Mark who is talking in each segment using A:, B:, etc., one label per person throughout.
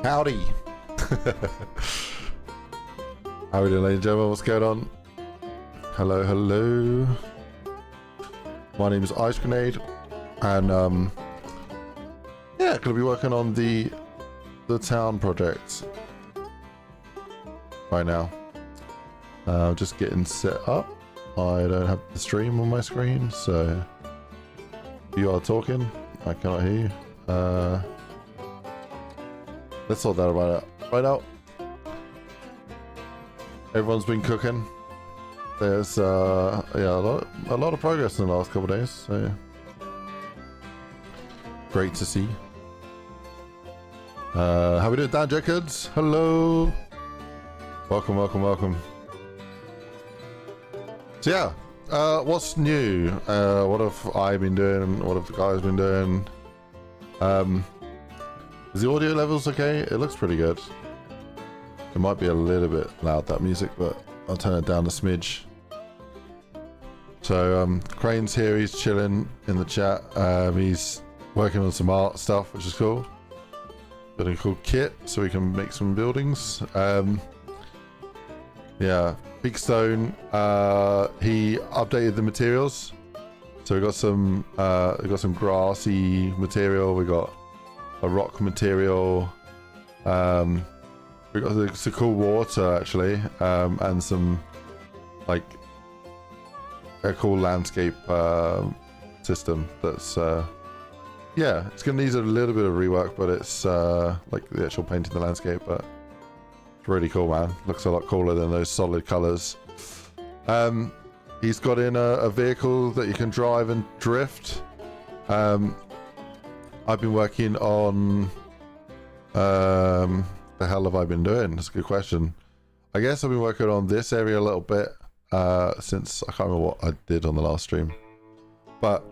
A: Howdy. How are we doing, ladies and gentlemen? What's going on? Hello, hello. My name is IceGrenade, and yeah, gonna be working on the town project right now. Just getting set up. I don't have the stream on my screen, so if you are talking, I cannot hear you. Let's sort that out right now. Everyone's been cooking. There's yeah, a lot of progress in the last couple of days, so great to see. How we doing, Dan Jacobs? Hello. Welcome, welcome, welcome. So yeah, what's new? What have I been doing? What have the guys been doing? Is the audio levels okay? It looks pretty good. It might be a little bit loud, that music, but I'll turn it down a smidge. So Crane's here, he's chilling in the chat. He's working on some art stuff, which is cool. Building a cool kit so we can make some buildings. Yeah, Big Stone, he updated the materials. So we got some grassy material, we got a rock material, we got some cool water actually, and some like a cool landscape system that's yeah, it's gonna need a little bit of rework, but it's like the actual painting the landscape, but it's really cool, man. Looks a lot cooler than those solid colors. He's got in a vehicle that you can drive and drift. I've been working on the hell have I been doing? That's a good question. I guess I've been working on this area a little bit since I can't remember what I did on the last stream, but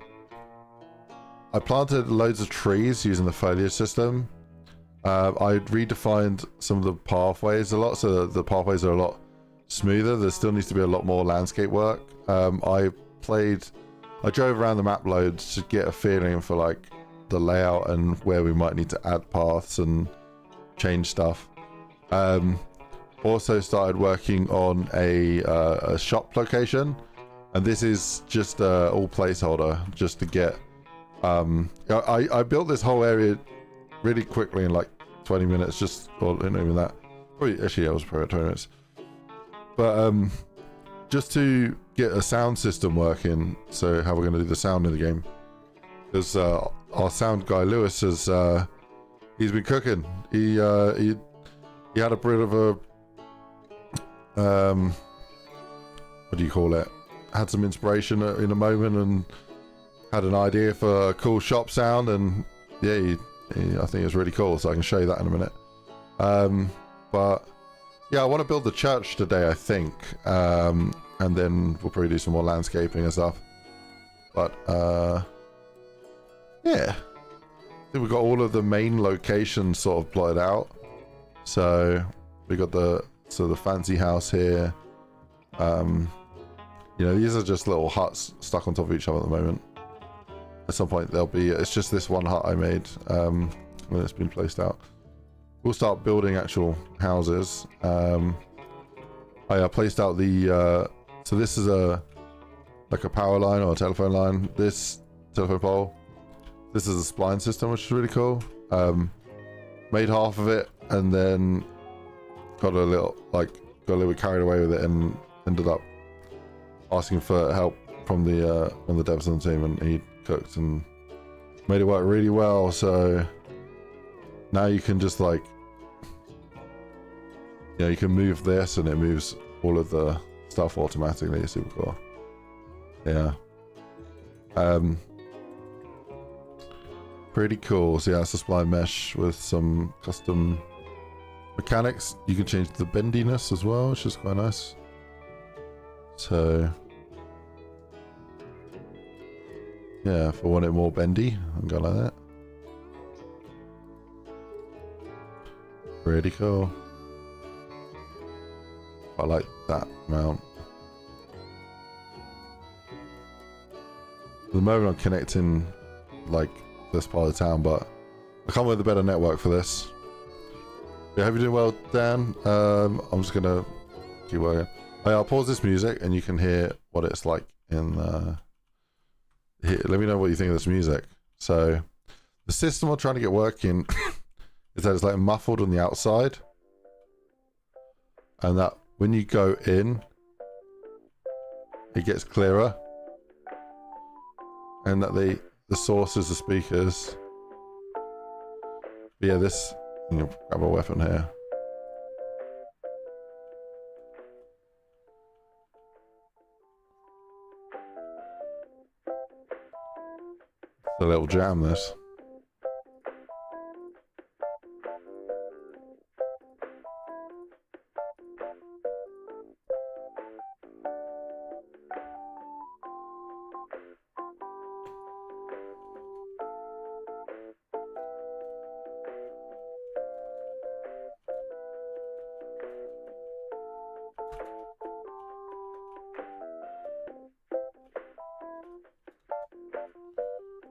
A: I planted loads of trees using the foliage system. I redefined some of the pathways a lot, so the pathways are a lot smoother. There still needs to be a lot more landscape work. I drove around the map loads to get a feeling for like the layout and where we might need to add paths and change stuff. Also started working on a shop location, and this is just all placeholder just to get I built this whole area really quickly in like 20 minutes, just, or not even that, probably, actually I was probably 20 minutes, but just to get a sound system working. So how we're going to do the sound in the game, because our sound guy Lewis has he's been cooking. He had a bit of a what do you call it, had some inspiration in a moment and had an idea for a cool shop sound, and yeah, I think it's really cool, so I can show you that in a minute. But yeah, I want to build the church today, I think, and then we'll probably do some more landscaping and stuff. But yeah, I think we've got all of the main locations sort of plotted out. So we got the fancy house here. You know, these are just little huts stuck on top of each other at the moment. At some point there'll be, it's just this one hut I made when it's been placed out. We'll start building actual houses. I placed out the so this is like a power line or a telephone line. This telephone pole, this is a spline system, which is really cool. Made half of it and then got a little bit carried away with it and ended up asking for help from the devs on the team, and he cooked and made it work really well. So now you can just like, you know, you can move this and it moves all of the stuff automatically. It's super cool. Yeah. Pretty cool. So yeah, it's a spline mesh with some custom mechanics. You can change the bendiness as well, which is quite nice. So yeah, if I want it more bendy, I'm going like that. Pretty cool. I like that mount. At the moment I'm connecting like this part of the town, but I come with a better network for this. Yeah, hope you're doing well, Dan. I'm just gonna keep working. Oh, yeah, I'll pause this music and you can hear what it's like in here. Let me know what you think of this music. So the system I'm trying to get working is that it's like muffled on the outside, and that when you go in it gets clearer, and that the source is the speakers. But yeah, this, you know, grab a weapon here. It's a little jam, this.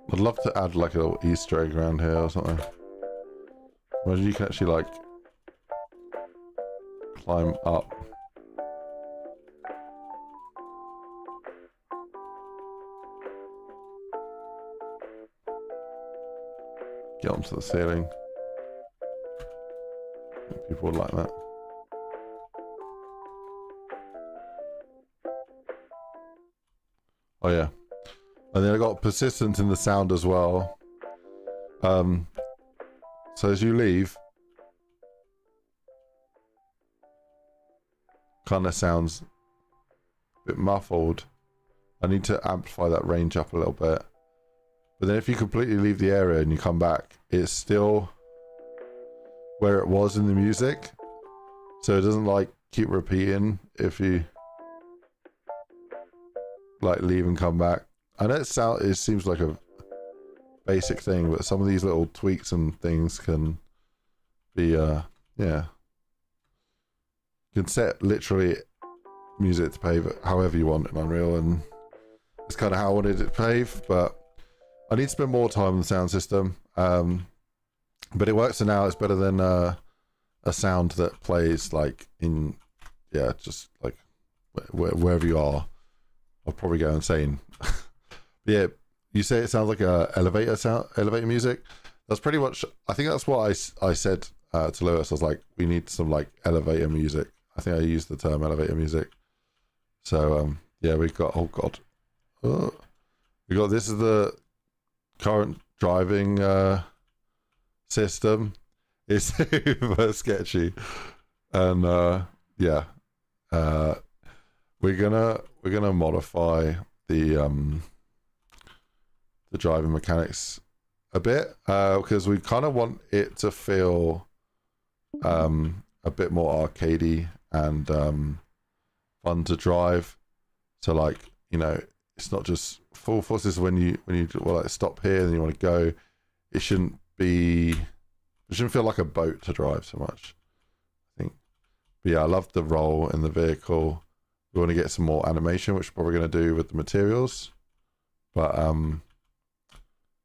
A: I'd love to add like a little Easter egg around here or something. Imagine you can actually like climb up. Get onto the ceiling. People would like that. Oh yeah. And then I got persistence in the sound as well. So as you leave, kind of sounds a bit muffled. I need to amplify that range up a little bit. But then if you completely leave the area and you come back, it's still where it was in the music. So it doesn't like keep repeating if you like leave and come back. I know it seems like a basic thing, but some of these little tweaks and things can be, yeah. You can set literally music to behave however you want in Unreal, and it's kind of how I wanted it to behave, but I need to spend more time on the sound system. But it works for now. It's better than a sound that plays like in, yeah, just like wherever you are. I'll probably go insane. Yeah, you say it sounds like a elevator music. That's pretty much, I think that's what I said to Lewis. I was like, we need some like elevator music. I think I used the term elevator music. So yeah, we've got, oh god, we got, this is the current driving system. It's super sketchy, and yeah, we're gonna modify the driving mechanics a bit, because we kind of want it to feel a bit more arcadey and fun to drive. So like, you know, it's not just full forces when you well, like stop here and you want to go. It shouldn't feel like a boat to drive so much, I think. But yeah, I love the roll in the vehicle. We want to get some more animation, which we're probably going to do with the materials, but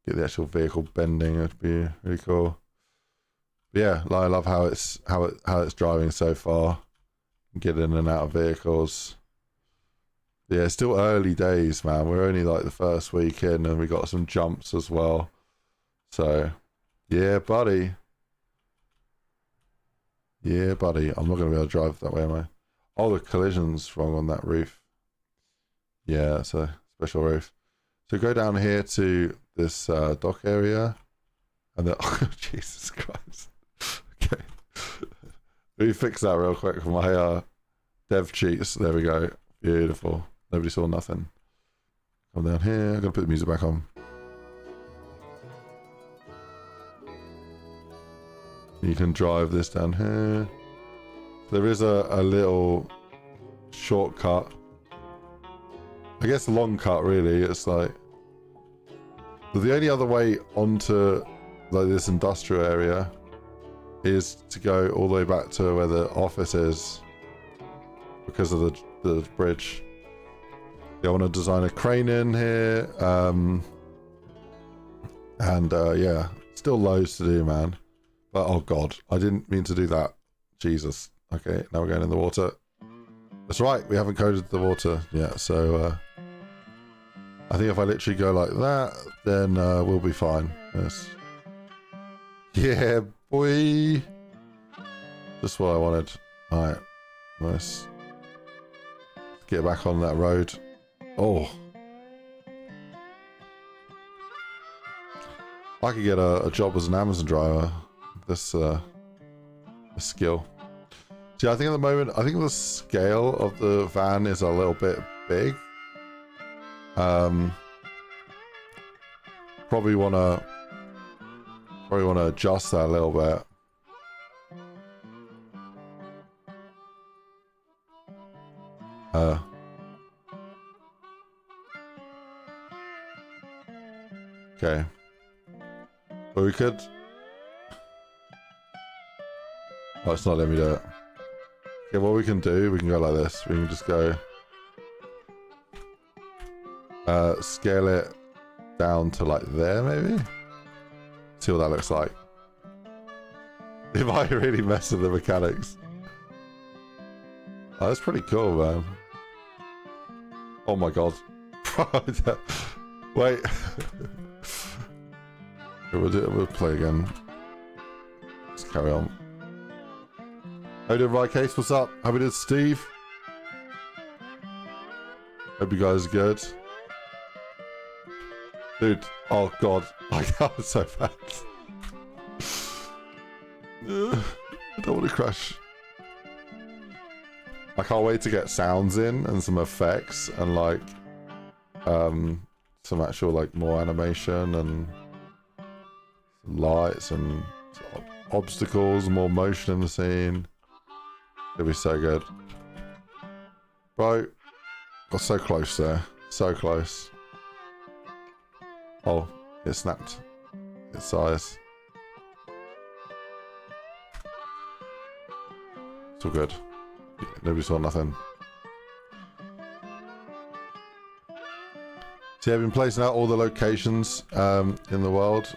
A: get the actual vehicle bending. It'd be really cool. But yeah, I love how it's driving so far. Get in and out of vehicles. Yeah, it's still early days, man. We're only like the first week in, and we got some jumps as well. So yeah, buddy. Yeah, buddy. I'm not going to be able to drive that way, am I? Oh, the collision's wrong on that roof. Yeah, it's a special roof. So go down here to this dock area, and then, oh, Jesus Christ. Okay. Let me fix that real quick for my dev cheats. There we go. Beautiful. Nobody saw nothing. Come down here. I'm going to put the music back on. You can drive this down here. There is a little shortcut. I guess a long cut, really. It's like, the only other way onto like this industrial area is to go all the way back to where the office is, because of the bridge. Yeah, I want to design a crane in here, and yeah, Still loads to do, man. But oh god, I didn't mean to do that. Jesus. Okay, now we're going in the water. That's right, we haven't coded the water yet, so I think if I literally go like that, then we'll be fine. Yes. Yeah, boy. Just what I wanted. Alright, nice. Let's get back on that road. Oh. I could get a job as an Amazon driver. This skill. See, I think at the moment, I think the scale of the van is a little bit big. Probably wanna adjust that a little bit. Okay. But we could. Oh, it's not letting me do it. Okay, what we can do, we can go like this. We can just go scale it down to like there, maybe? See what that looks like. If I really mess with the mechanics. Oh, that's pretty cool, man. Oh my god. Wait. We'll play again. Let's carry on. How you doing, right case? What's up? How we doing, Steve? Hope you guys are good. Dude, oh god. That was so bad. I don't want to crash. I can't wait to get sounds in and some effects and like some actual like more animation and lights and obstacles, more motion in the scene. It'll be so good. Bro, got so close there. So close. Oh, it snapped its size. It's all good. Nobody saw nothing. So yeah, I've been placing out all the locations in the world.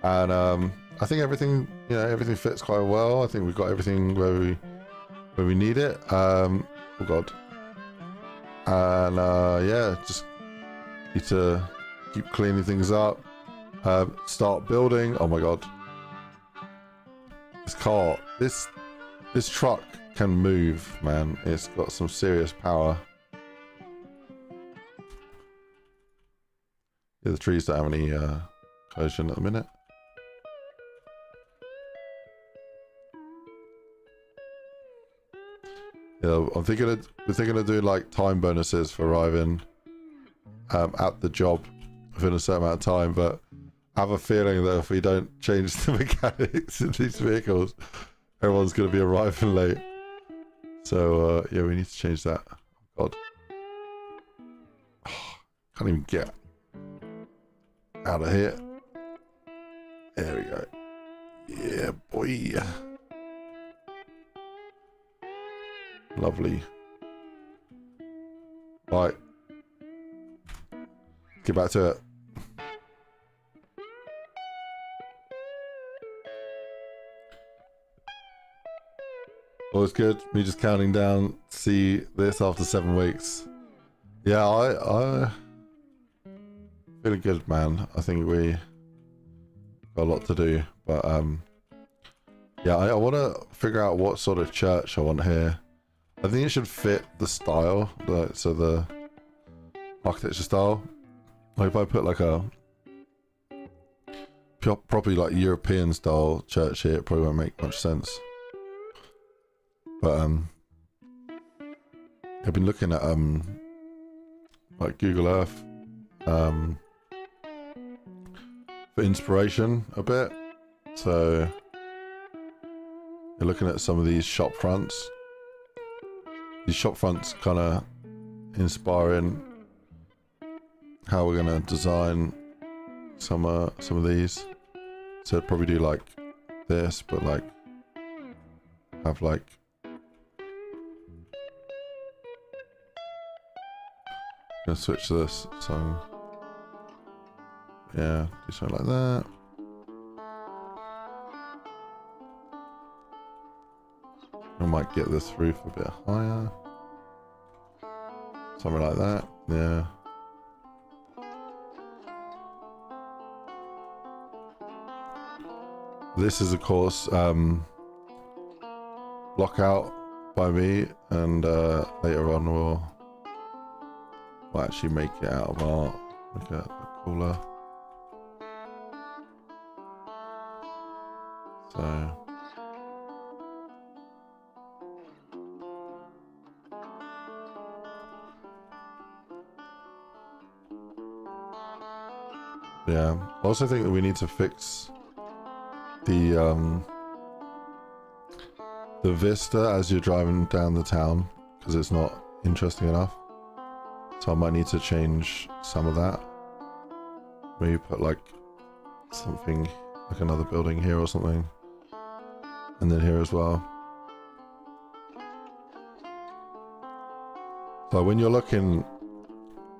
A: And I think everything, you know, everything fits quite well. I think we've got everything where we need it. Oh god. And yeah, just need to keep cleaning things up. Start building. Oh my god. This car, this truck can move, man. It's got some serious power. Yeah, the trees don't have any collision at the minute. Yeah, we're thinking of doing like time bonuses for arriving at the job within a certain amount of time, but I have a feeling that if we don't change the mechanics in these vehicles, everyone's going to be arriving late. So yeah, we need to change that. Oh, god, can't even get out of here. There we go. Yeah, boy. Lovely. Right. Get back to it. Always good. Me just counting down to see this after 7 weeks. Yeah, I feeling good, man. I think we got a lot to do, but yeah, I want to figure out what sort of church I want here. I think it should fit the style, so the architecture style. Like if I put like a properly like European style church here, it probably won't make much sense. But I've been looking at like Google Earth for inspiration a bit. So you're looking at some of these shop fronts. These shop fronts kind of inspiring how we're gonna design some of these. So I'd probably do like this, but like have like gonna switch this. So yeah, do something like that. I might get this roof a bit higher. Something like that, yeah. This is, of course, block out by me, and later on we'll actually make it out of art, make it cooler. So yeah, I also think that we need to fix the vista as you're driving down the town, because it's not interesting enough. So I might need to change some of that. Maybe put like something, like another building here or something, and then here as well. So when you're looking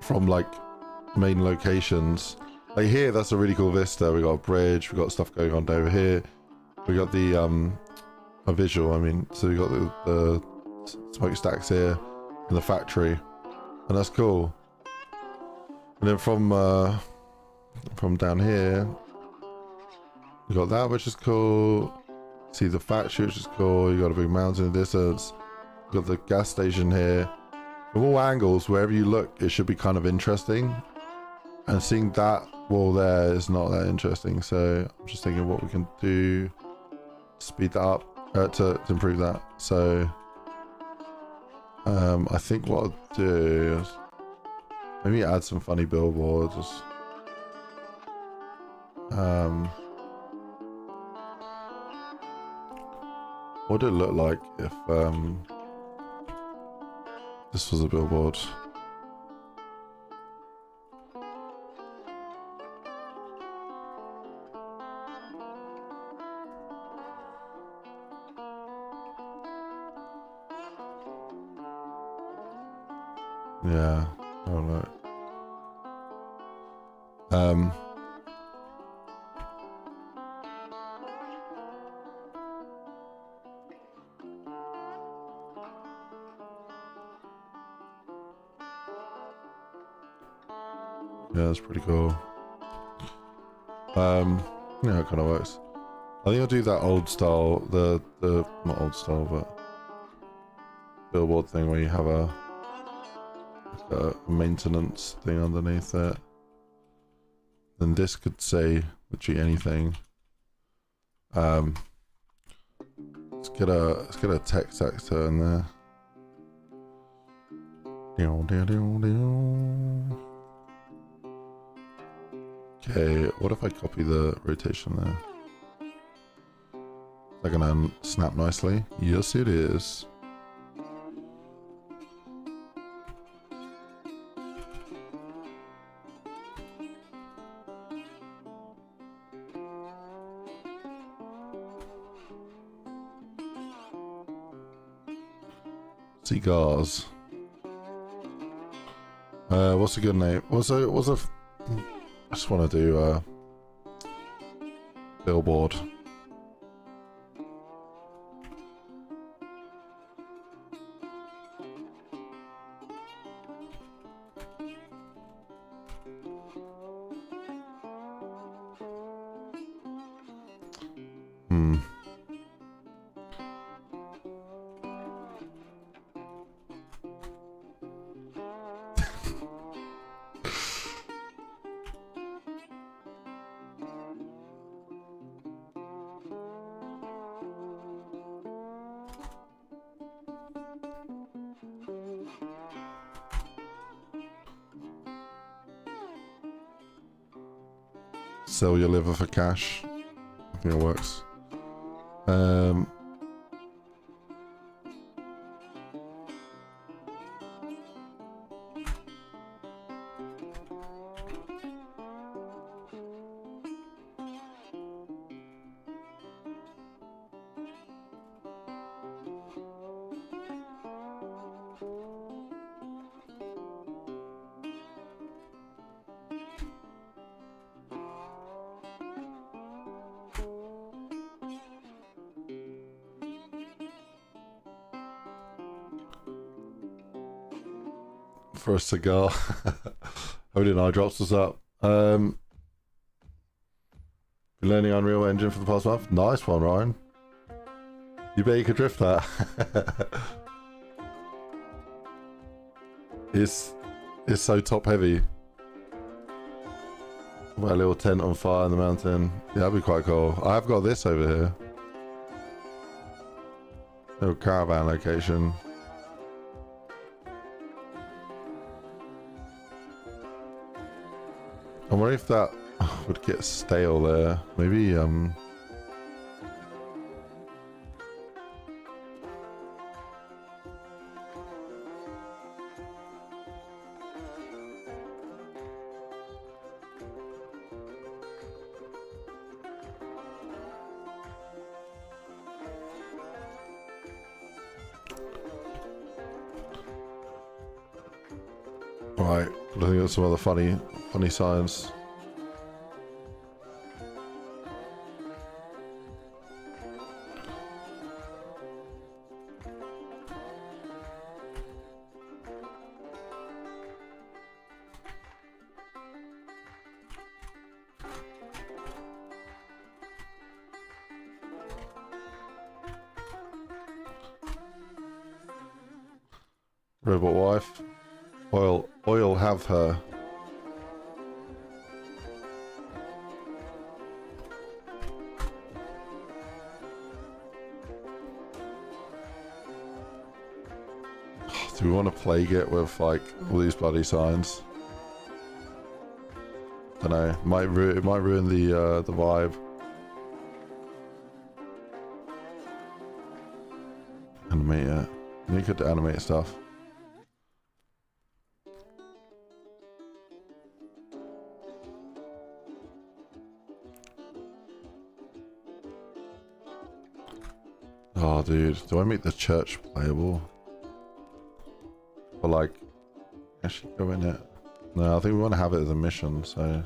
A: from like main locations, like here, that's a really cool vista. We got a bridge, we got stuff going on over here. We got the a visual, I mean, so we got the smokestacks here and the factory, and that's cool. And then from down here, we got that, which is cool. See the factory, which is cool. You got a big mountain in the distance. You got the gas station here. From all angles, wherever you look, it should be kind of interesting. And seeing that wall there is not that interesting. So I'm just thinking what we can do to speed that up, to improve that. So I think what I'll do is maybe add some funny billboards. What would it look like if this was a billboard? Yeah, I don't know. Yeah, that's pretty cool. Yeah, it kind of works. I think I'll do that old style, the not old style, but billboard thing where you have a maintenance thing underneath it. Then this could say literally anything. Let's get a text actor in there. Okay, what if I copy the rotation there? Is that gonna snap nicely? Yes, it is. Cigars. What's a good name? I just want to do billboard. Sell your liver for cash. I think it works. for a cigar. Holding eye drops, what's up? Been learning Unreal Engine for the past month. Nice one, Ryan. You bet you could drift that. It's so top heavy. Got a little tent on fire in the mountain. Yeah, that'd be quite cool. I have got this over here. Little caravan location. I wonder if that would get stale there. Maybe Right, I think there's some other funny signs. Robot wife. Oil have her. Do we want to plague it with like all these bloody signs? Don't know. It might ruin the vibe. Animate it. You could animate stuff. Oh, dude, do I make the church playable? Or like, actually go in it? No, I think we want to have it as a mission, so.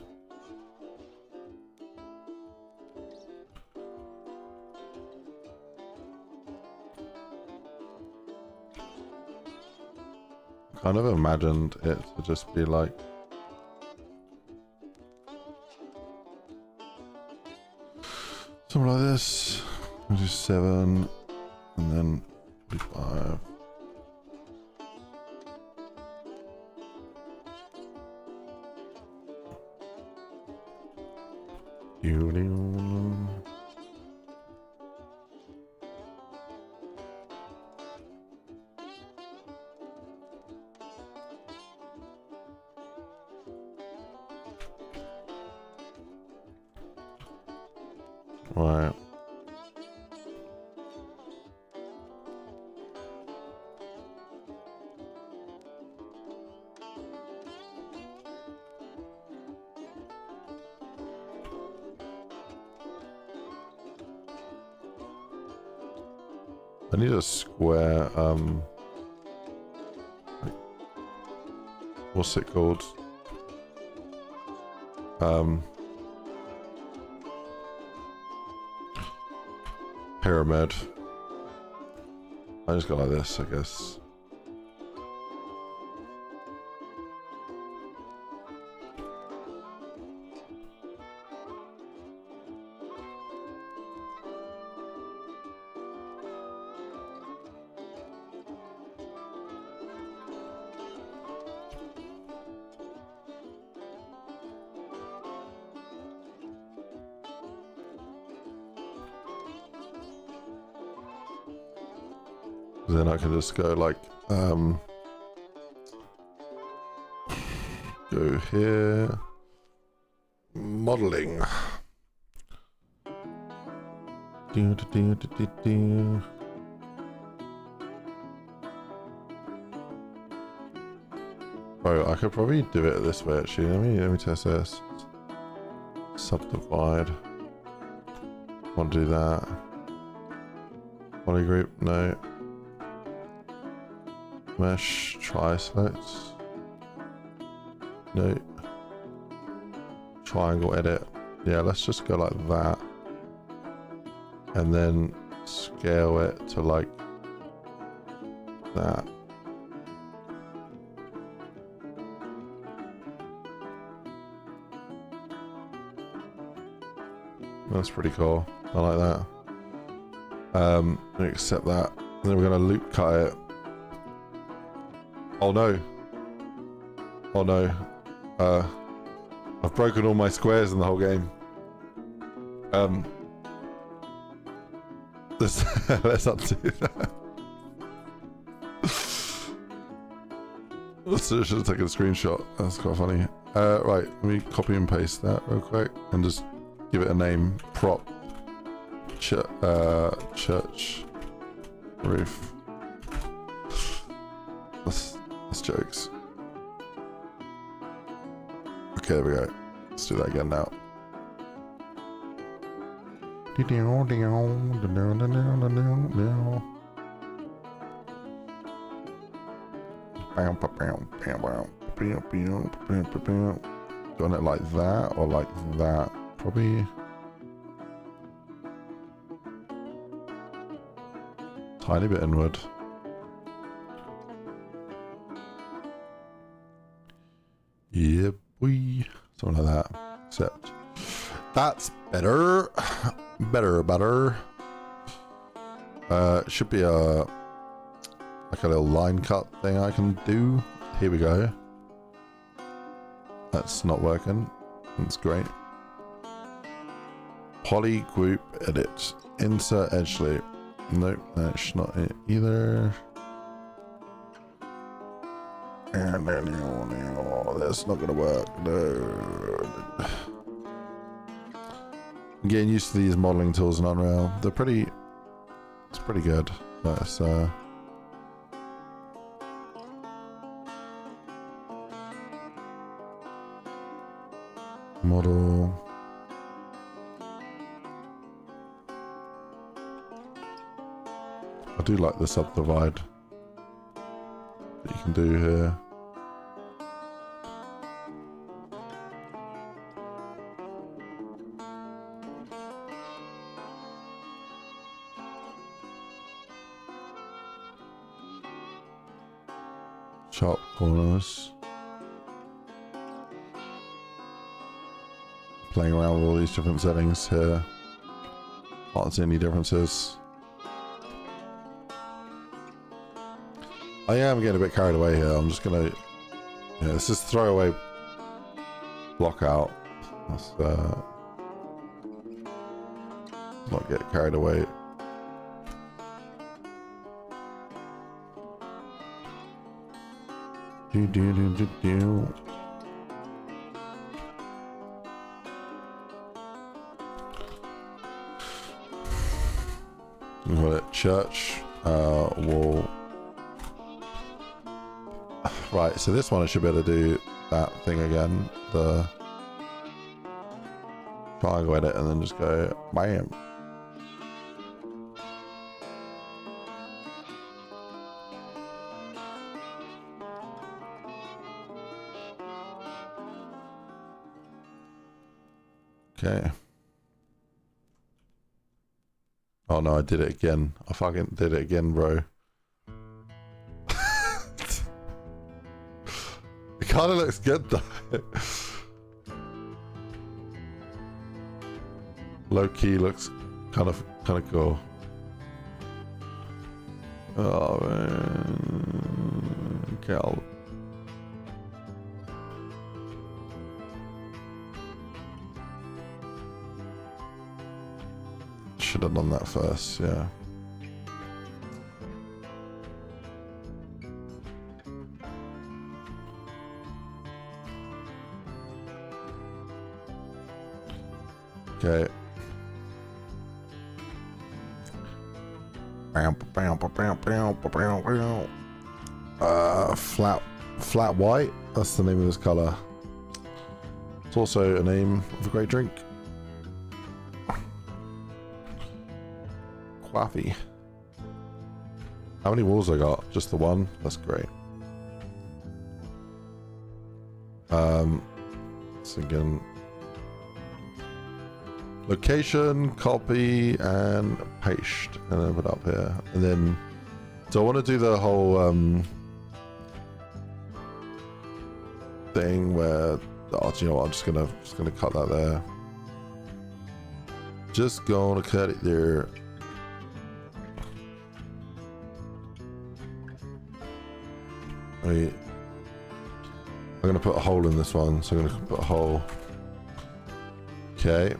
A: Kind of imagined it to just be like. Something like this. 27. And then 45. Right. I need a square, what's it called? Pyramid. I just go like this, I guess. Then I can just go like, go here, modeling. Bro, I could probably do it this way actually. Let me test this. Subdivide. Want to do that? Polygroup? No. Mesh, try select. No. Triangle edit. Yeah, let's just go like that. And then scale it to like that. That's pretty cool. I like that. Accept that. And then we're gonna loop cut it. Oh no. Oh no. I've broken all my squares in the whole game. Let's undo that. I should have taken a screenshot. That's quite funny. Right, let me copy and paste that real quick and just give it a name. Prop church roof. That's jokes. Okay, there we go. Let's do that again now. Doing it like that or like that? Probably tiny bit inward. Yep, something like that. Except that's better. Better. Should be like a little line cut thing I can do. Here we go. That's not working. That's great. Poly group edit. Insert edge loop. Nope, that's not it either. And then that's not gonna work. No. I'm getting used to these modeling tools in Unreal. They're pretty. It's pretty good. But it's model. I do like the subdivide that you can do here. Sharp corners. Playing around with all these different settings here. Can't see any differences. I am getting a bit carried away here. I'm just gonna, yeah, let's just throw away block out. Let's not get carried away. Do. We call it church wall. Right, so this one I should be able to do that thing again. The triangle edit and then just go bam. Okay. Oh no, I did it again. I fucking did it again, bro. It kind of looks good though. Low key looks kind of cool. Oh man. Okay, should have done that first, yeah. Okay. Flat white. That's the name of this color. It's also a name of a great drink. Coffee. How many walls I got? Just the one? That's great. So again, location, copy, and paste, and then put up here. And then, so I want to do the whole thing where, oh, do you know what? I'm just gonna cut that there. just gonna cut it there. Wait. I'm gonna put a hole in this one, so I'm gonna put a hole. Okay,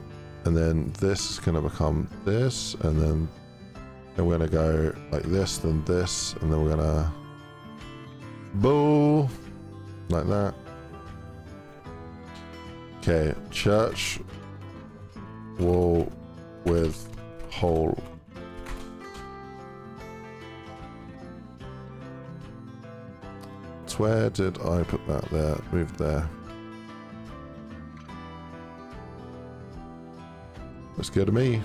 A: and then this is gonna become this, and then we're gonna go like this, then this, and then we're gonna boo like that. Okay, church wall with hole. Where did I put that there? Moved there. Looks good to me.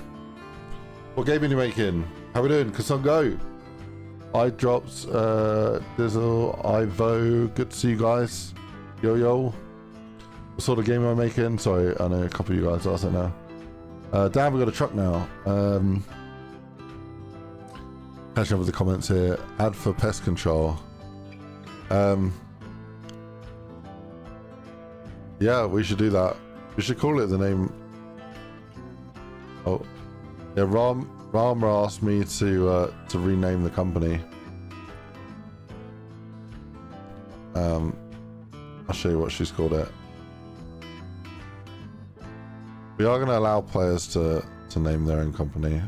A: What game are you making? How we doing? Kasson Go. I dropped Dizzle, Ivo. Good to see you guys. Yo yo. What sort of game am I making? Sorry, I know a couple of you guys asked it now. Damn, we got a truck now. Catching up with the comments here. Ad for pest control. Yeah, we should do that. We should call it the name. Oh, yeah. Rama asked me to rename the company. I'll show you what she's called it. We are going to allow players to name their own company.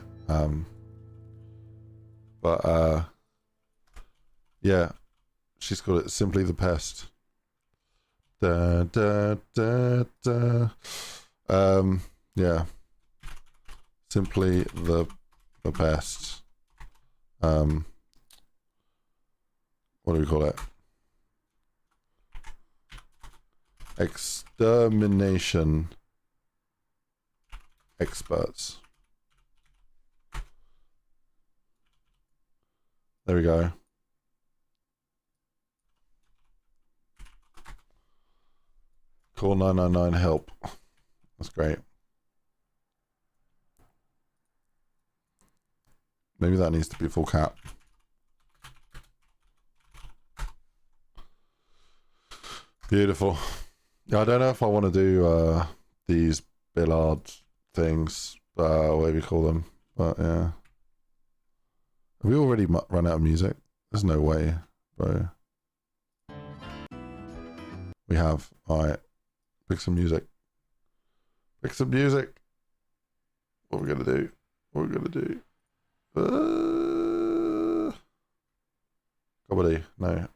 A: Yeah. She's called it Simply the Pest. Da, da, da, da. Yeah. Simply the Pest. What do we call it? Extermination experts. There we go. Call 999 help. That's great. Maybe that needs to be full cap. Beautiful. Yeah, I don't know if I want to do these Billard things, whatever you call them. But yeah. Have we already run out of music? There's no way, bro. We have. Alright. Pick some music. Pick some music. What are we gonna do? What are we gonna do? Comedy. No.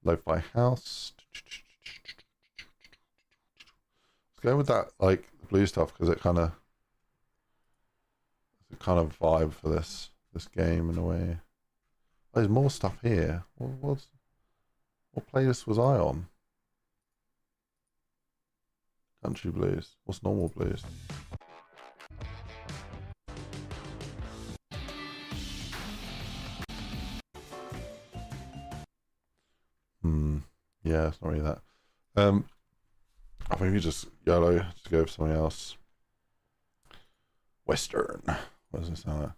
A: Lo-fi house. Let's go with that, like blue stuff, because it kind of vibe for this game in a way. There's more stuff here. What playlist was I on? Country blues. What's normal blues? Yeah, it's not really that. I think we just YOLO, just go for something else. Western. What does this sound like?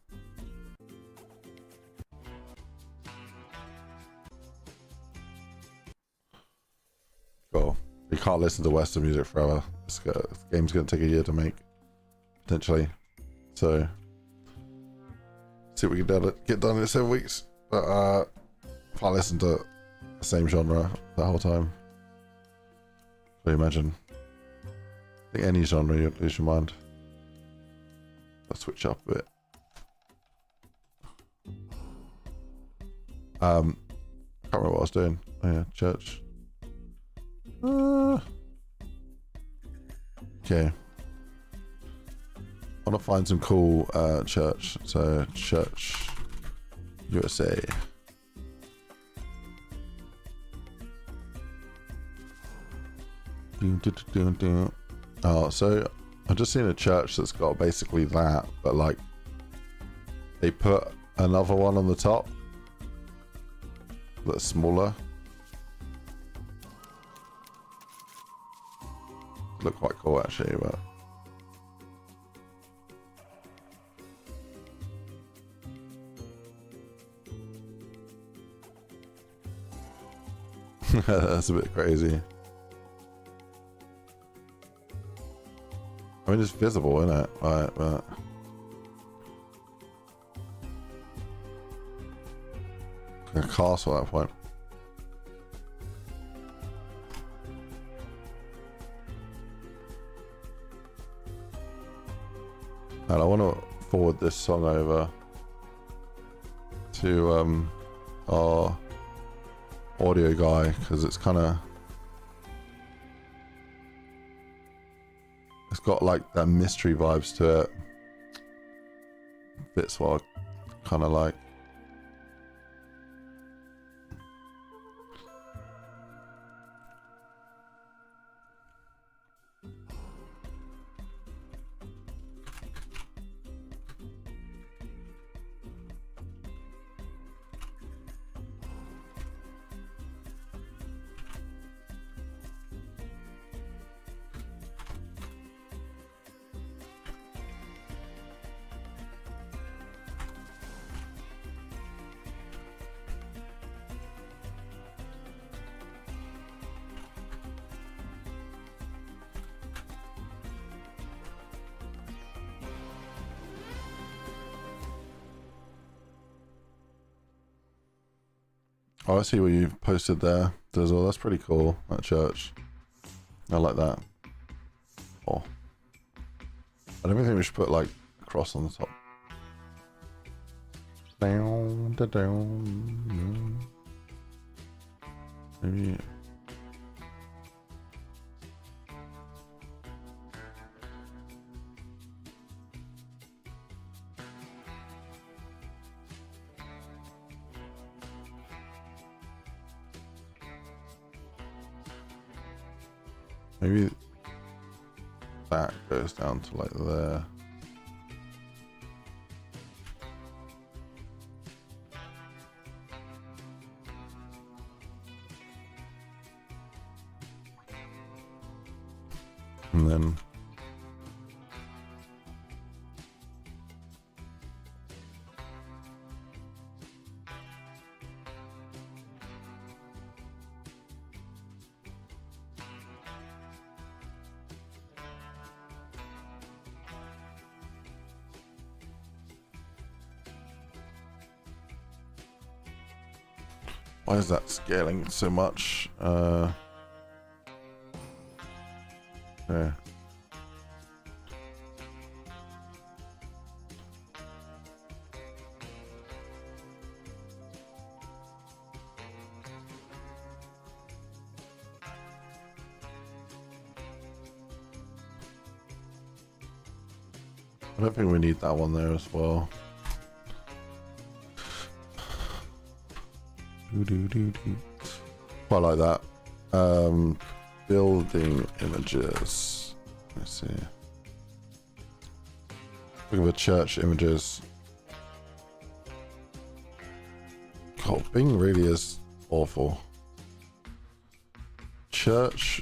A: Cool. You can't listen to Western music forever. This game's going to take a year to make, potentially. So, see what we can get done in 7 weeks. But can't listen to the same genre the whole time. So imagine. I think any genre you lose your mind. Let's switch up a bit. Can't remember what I was doing. Oh yeah, church. Okay. I want to find some cool church. So church USA. Oh, so I've just seen a church that's got basically that, but like they put another one on the top that's smaller. Look quite cool actually, but that's a bit crazy. I I mean, it's visible, isn't it? Right, but a castle at that point. And I want to forward this song over to our audio guy because it's kind of, it's got like that mystery vibes to it. Fits what I kind of like. Oh, I see what you posted there, Dizzle. That's pretty cool, that church. I like that. Oh. I don't think we should put, like, a cross on the top. Down, da, down. Maybe... Maybe that goes down to like there. And then why is that scaling so much? Yeah. I don't think we need that one there as well. Quite like that. Building images. Let's see. Look at the church images. God, Bing really is awful. Church,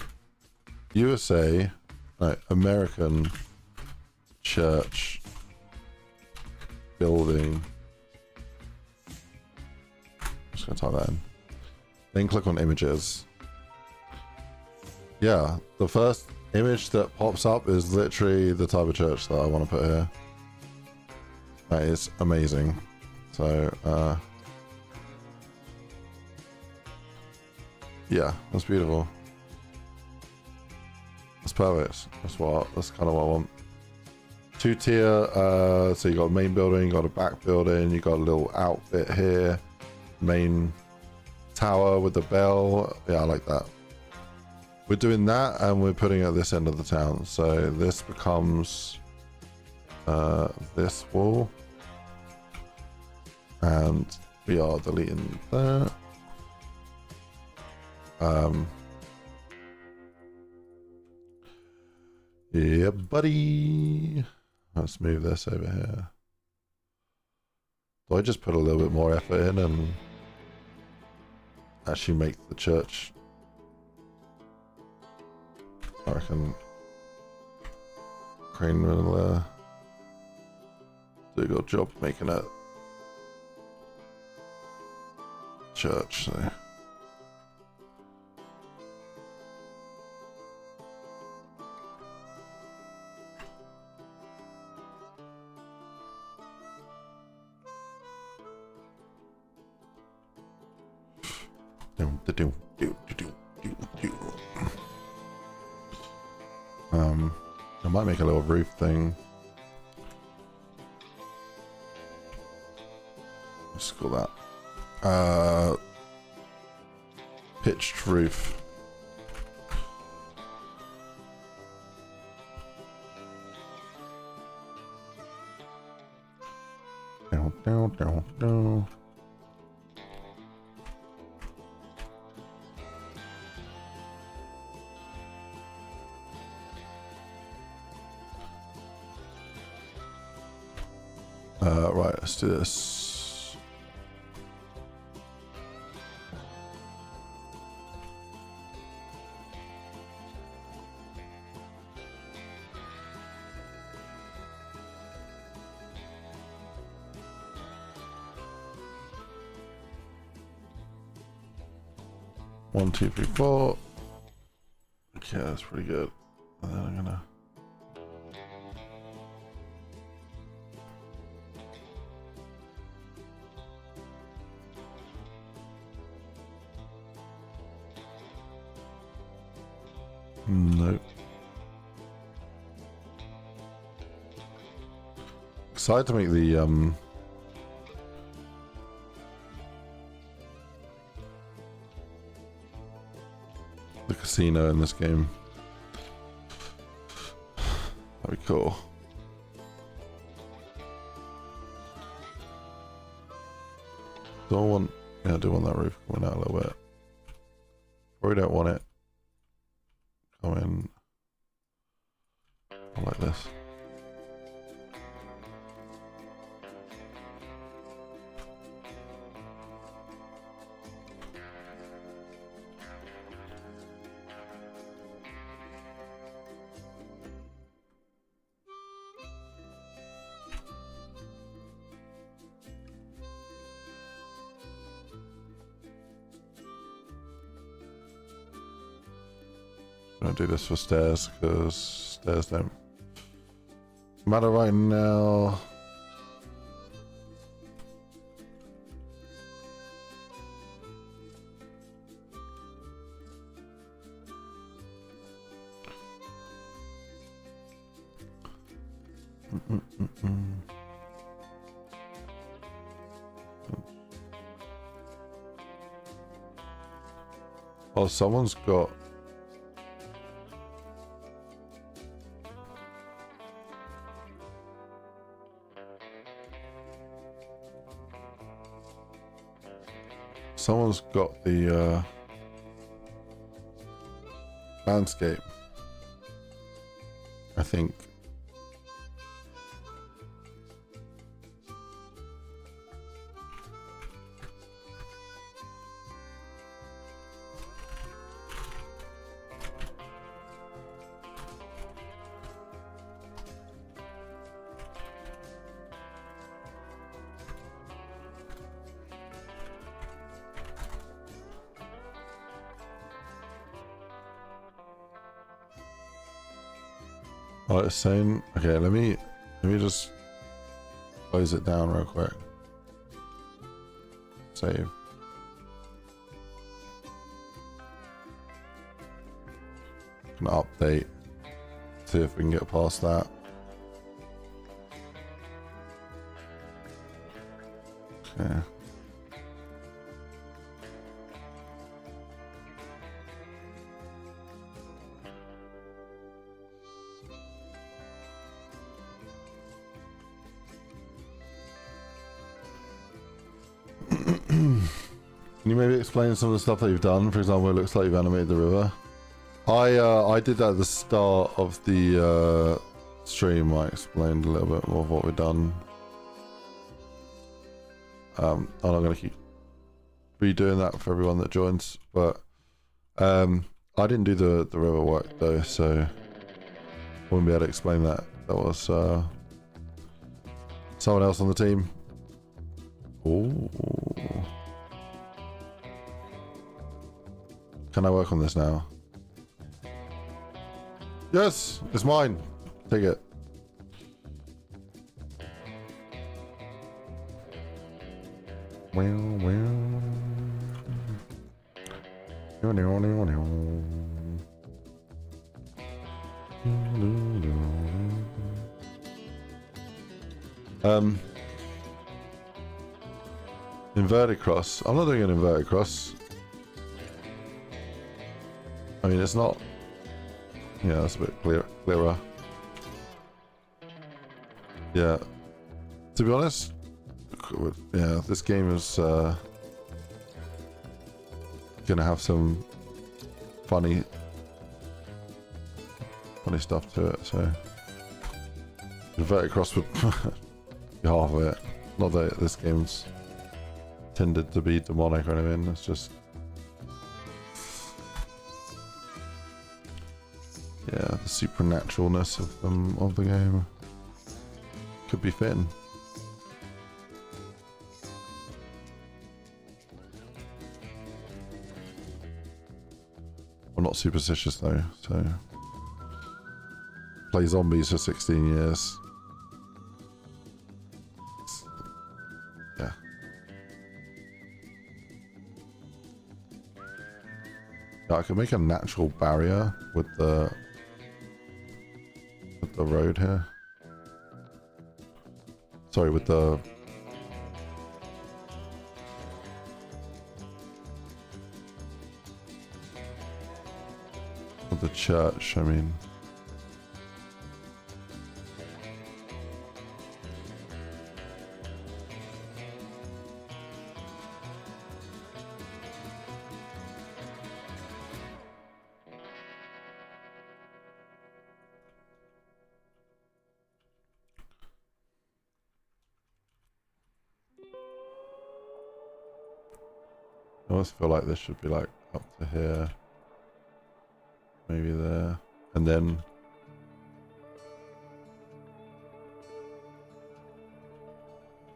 A: USA, no, American church building. Just gonna type that in. Then click on images. Yeah, the first image that pops up is literally the type of church that I want to put here. That is amazing. So, yeah, that's beautiful. That's perfect. That's kind of what I want. 2-tier, so you got a main building, you got a back building, you got a little outfit here. Main tower with the bell. Yeah, I like that. We're doing that and we're putting it at this end of the town. So this becomes this wall. And we are deleting that. Yeah, buddy. Let's move this over here. Do I just put a little bit more effort in and actually make the church? I reckon Crane will do a good job making it church. So. I might make a little roof thing. Let's call that pitched roof. Down. Right, let's do this. One, two, three, four. Okay, that's pretty good. And then I'm gonna. Nope. Excited to make the casino in this game. That'd be cool. Don't want, yeah, I do want that roof coming out a little bit. Probably don't want it coming like this. I'm gonna do this for stairs because stairs don't matter right now. Oh, someone's got. Someone's got the landscape, I think. Oh, it's saying, okay, let me just close it down real quick. Save. Gonna update. See if we can get past that. Okay. Can you maybe explain some of the stuff that you've done? For example, it looks like you've animated the river. I did that at the start of the stream. I explained a little bit more of what we've done. I'm not going to keep redoing that for everyone that joins, but I didn't do the river work though, so I wouldn't be able to explain that. That was someone else on the team. Ooh. Can I work on this now? Yes, it's mine. Take it. Inverted cross. I'm not doing an inverted cross. I mean, it's not. Yeah, that's a bit clearer. Yeah. To be honest, yeah, this game is gonna have some funny stuff to it. So inverted cross would be half of it. Not that this game's tended to be demonic or anything. It's just, yeah, the supernaturalness of the game could be fitting. I'm not superstitious though, so play zombies for 16 years. Yeah. I could make a natural barrier with the road here. Sorry, with the church, I mean. I almost feel like this should be like up to here. Maybe there. And then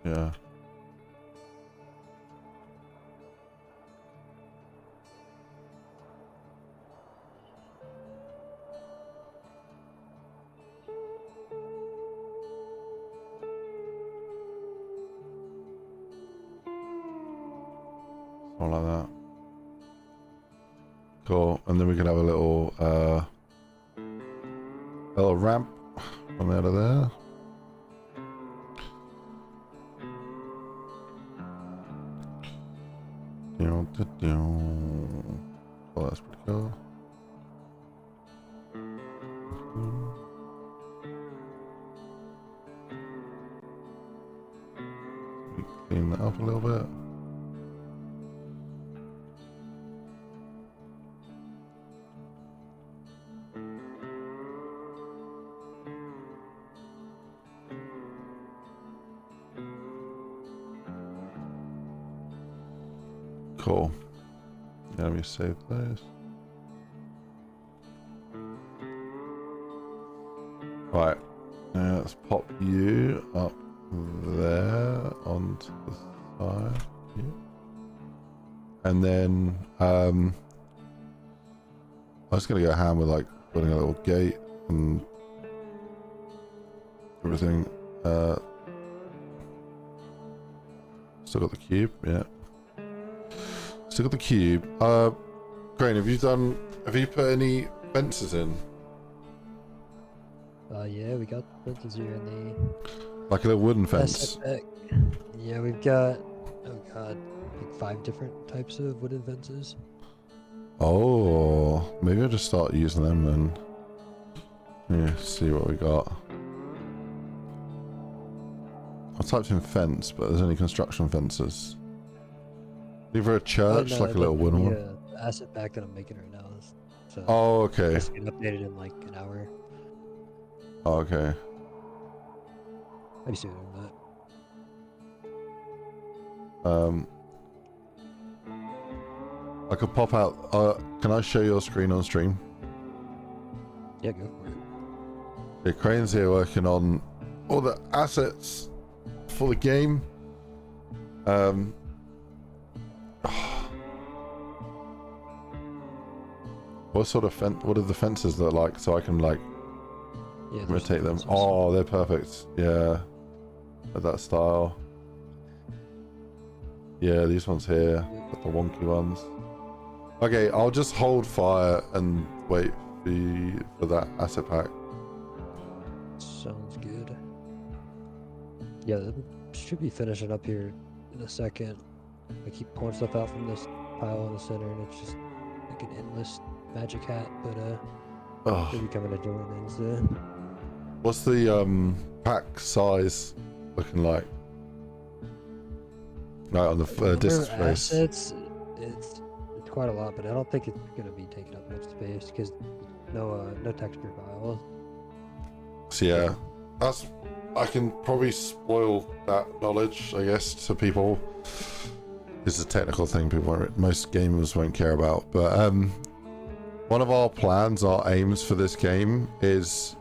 A: yeah. Something like that. Cool. And then we can have a little ramp from there to there. Oh, that's pretty cool. Clean that up a little bit. Cool. Yeah, let me save those. Right. Now let's pop you up there onto the side. Yeah. And then I'm just gonna go ham with like putting a little gate and everything. Still got the cube, yeah. Still got the cube. Crane, have you put any fences in?
B: Yeah, we got fences here in the...
A: Like a little wooden fence?
B: Yeah, we've got, oh god, like 5 different types of wooden fences.
A: Oh, maybe I'll just start using them then. Yeah, see what we got. I typed in fence, but there's only construction fences. Either a church,
B: no,
A: like a little wooden one.
B: The asset pack that I'm making right now is... So
A: oh, okay.
B: it's getting updated in like an hour.
A: Oh, okay.
B: Maybe sooner than that.
A: I could pop out. Can I show your screen on stream?
B: Yeah, go for it.
A: Yeah, Crane's here working on all the assets for the game. What sort of what do the fences look like so I can like rotate them? Oh, they're perfect. Yeah, that style. Yeah, these ones here, got the wonky ones. Okay, I'll just hold fire and wait for that asset pack.
B: Sounds good. Yeah, that should be finishing up here in a second. I keep pulling stuff out from this pile in the center, and it's just like an endless magic hat, but should be coming to join in instead.
A: What's the pack size looking like? No, on the disc space.
B: Assets, it's quite a lot, but I don't think it's going to be taking up much space because no texture files.
A: So yeah, I can probably spoil that knowledge, I guess, to people. This is a technical thing most gamers won't care about, but one of our plans, our aims for this game is,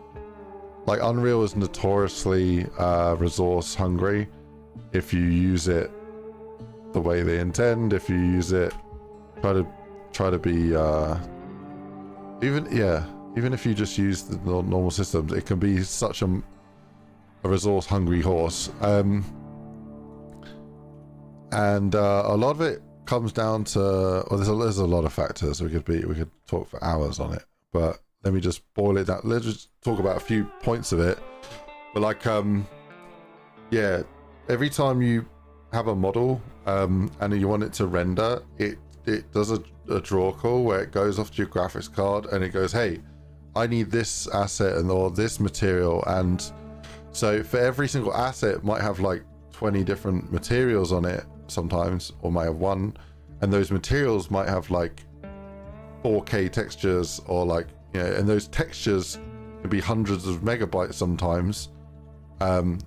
A: like, Unreal is notoriously resource hungry. If you use it the way they intend, if you use it, try to be even if you just use the normal systems, it can be such a resource hungry horse. And a lot of it comes down to, well, there's a lot of factors. We could talk for hours on it, but let me just boil it down. Let's just talk about a few points of it. But like, yeah, every time you have a model and you want it to render, it does a draw call where it goes off to your graphics card and it goes, hey, I need this asset or this material. And so for every single asset, it might have like 20 different materials on it sometimes, or might have one, and those materials might have like 4K textures, or like, you know, and those textures could be hundreds of megabytes sometimes,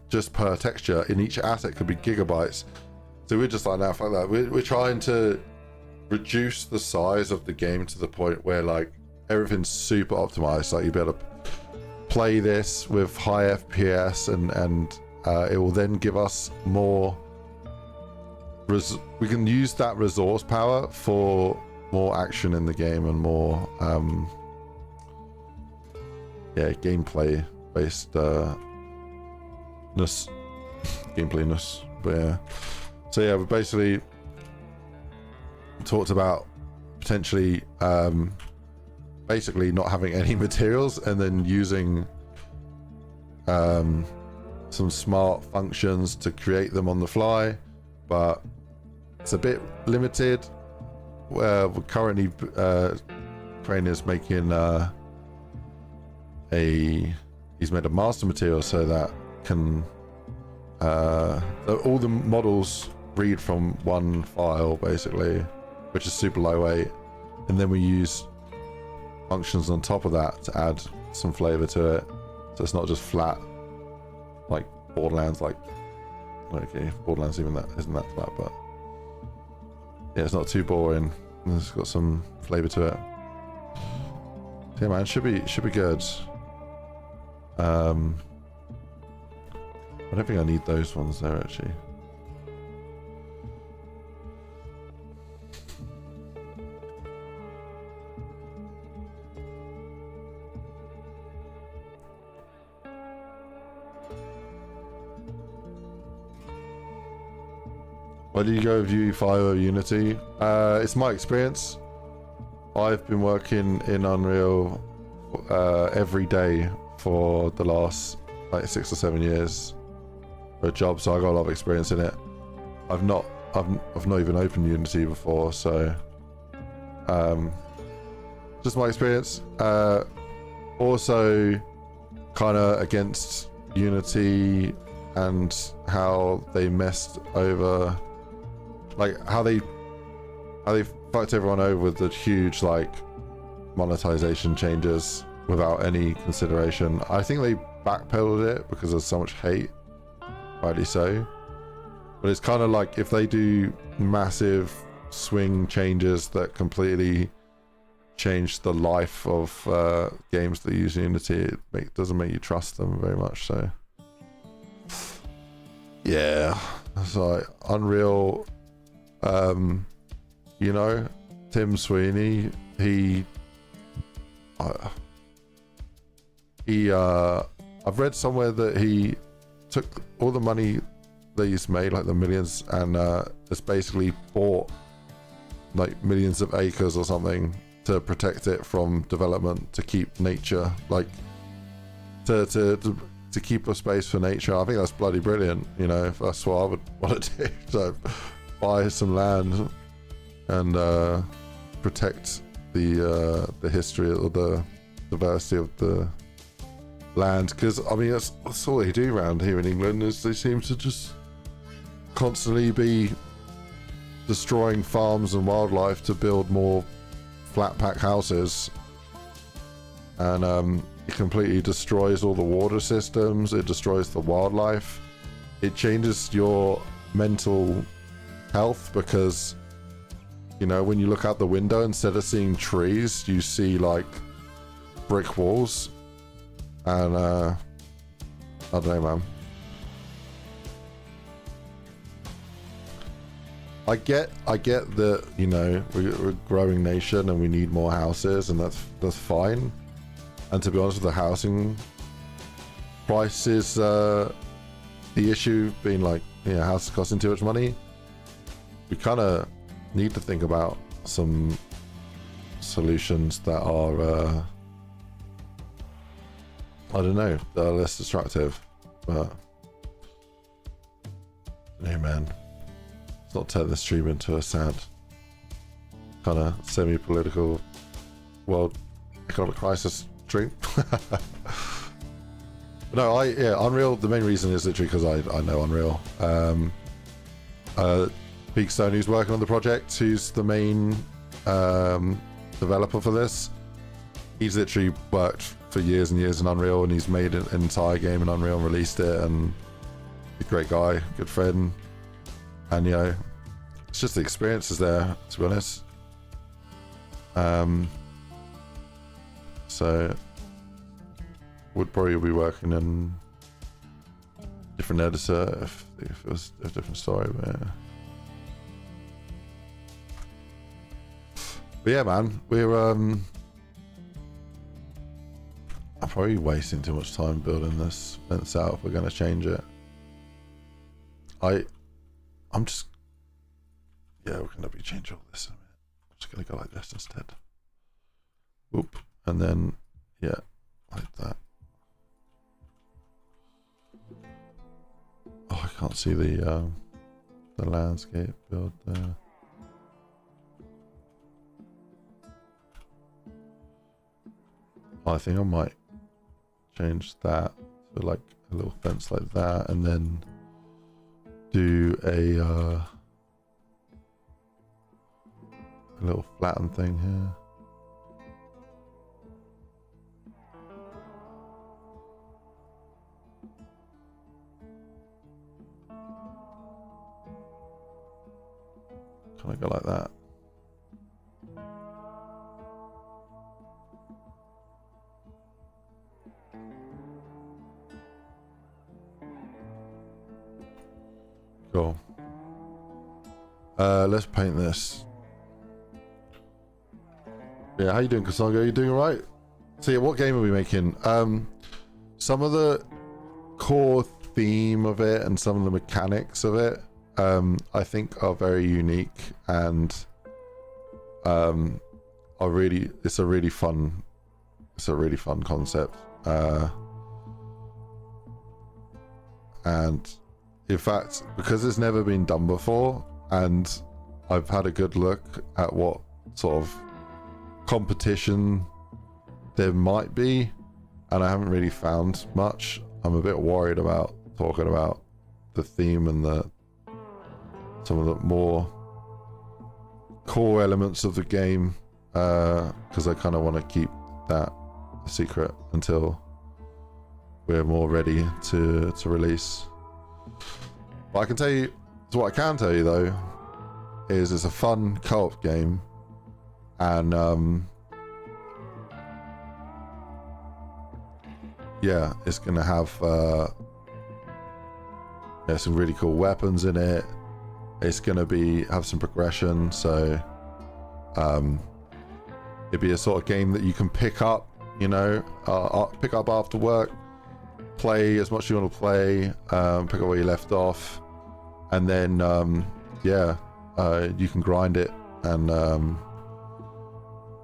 A: just per texture. In each asset could be gigabytes. So we're just like, nah, fuck that. We're trying to reduce the size of the game to the point where like everything's super optimized. Like, you be able to play this with high FPS, and it will then give us more. We can use that resource power for more action in the game and more, gameplay based gameplayness. But yeah, so yeah, we basically talked about potentially basically not having any materials and then using some smart functions to create them on the fly, but it's a bit limited. We're currently Crane is making he's made a master material so that can all the models read from one file basically, which is super lightweight, and then we use functions on top of that to add some flavor to it, so it's not just flat like Borderlands. Like, okay, Borderlands isn't that flat, but yeah, it's not too boring. It's got some flavor to it. Yeah, man, should be good. I don't think I need those ones there actually. Why do you go with UE5 over Unity? It's my experience. I've been working in Unreal every day for the last like 6 or 7 years for a job, so I got a lot of experience in it. I've not even opened Unity before, so just my experience. Also kind of against Unity and how they messed over, like how they fucked everyone over with the huge like monetization changes without any consideration. I think they backpedaled it because there's so much hate, rightly so. But it's kind of like if they do massive swing changes that completely change the life of games that use Unity, it doesn't make you trust them very much. So yeah, so like Unreal, you know, Tim Sweeney, I've read somewhere that he took all the money that he's made, like the millions, and has basically bought like millions of acres or something to protect it from development, to keep nature, like to keep a space for nature. I think that's bloody brilliant. You know, if that's what I would want to do. So buy some land and protect the history or the diversity of the land, because I mean that's all they do around here in England, is they seem to just constantly be destroying farms and wildlife to build more flat pack houses, and it completely destroys all the water systems, it destroys the wildlife, it changes your mental health, because you know, when you look out the window, instead of seeing trees, you see like brick walls. And I don't know, man. I get that, you know, we're a growing nation and we need more houses, and that's fine. And to be honest, with the housing prices, the issue being like, you know, houses costing too much money, we kind of need to think about some solutions that are I don't know, that are less destructive. But hey man, let's not turn this stream into a sad kind of semi-political world economic crisis stream. No, Unreal, the main reason is literally because I know Unreal. Peakstone, who's working on the project, who's the main developer for this, he's literally worked for years and years in Unreal, and he's made an entire game in Unreal and released it, and he's a great guy, good friend, and you know, it's just the experiences there, to be honest. So would probably be working in different editor if it was a different story, but yeah. But yeah, man, we're I'm probably wasting too much time building this fence out if we're gonna change it. I'm just, yeah, we're gonna be changing all this in a minute. I'm just gonna go like this instead. Whoop, and then yeah, like that. Oh, I can't see the landscape build there. I think I might change that to like a little fence like that, and then do a little flattened thing here. Can I go like that? Cool. Let's paint this. Yeah, how you doing, Kasango? You doing alright? So yeah, what game are we making? Some of the core theme of it and some of the mechanics of it, I think are very unique, and it's a really fun concept. And in fact, because it's never been done before, and I've had a good look at what sort of competition there might be, and I haven't really found much, I'm a bit worried about talking about the theme and some of the more core elements of the game, because I kind of want to keep that a secret until we're more ready to release. But I can tell you, so what I can tell you though, is it's a fun co-op game, and yeah, it's gonna have some really cool weapons in it. It's gonna have some progression, so it'd be a sort of game that you can pick up, you know, pick up after work, play as much as you want to play, pick up where you left off, and then you can grind it and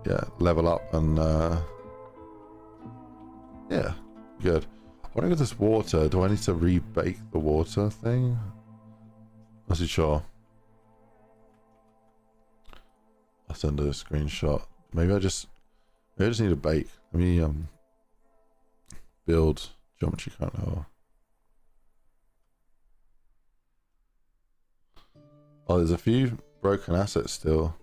A: yeah, level up and yeah, good. I wonder if this water, do I need to rebake the water thing? Not too sure. I'll send a screenshot. Maybe I just need a bake. Let me build geometry count now. Oh, there's a few broken assets still.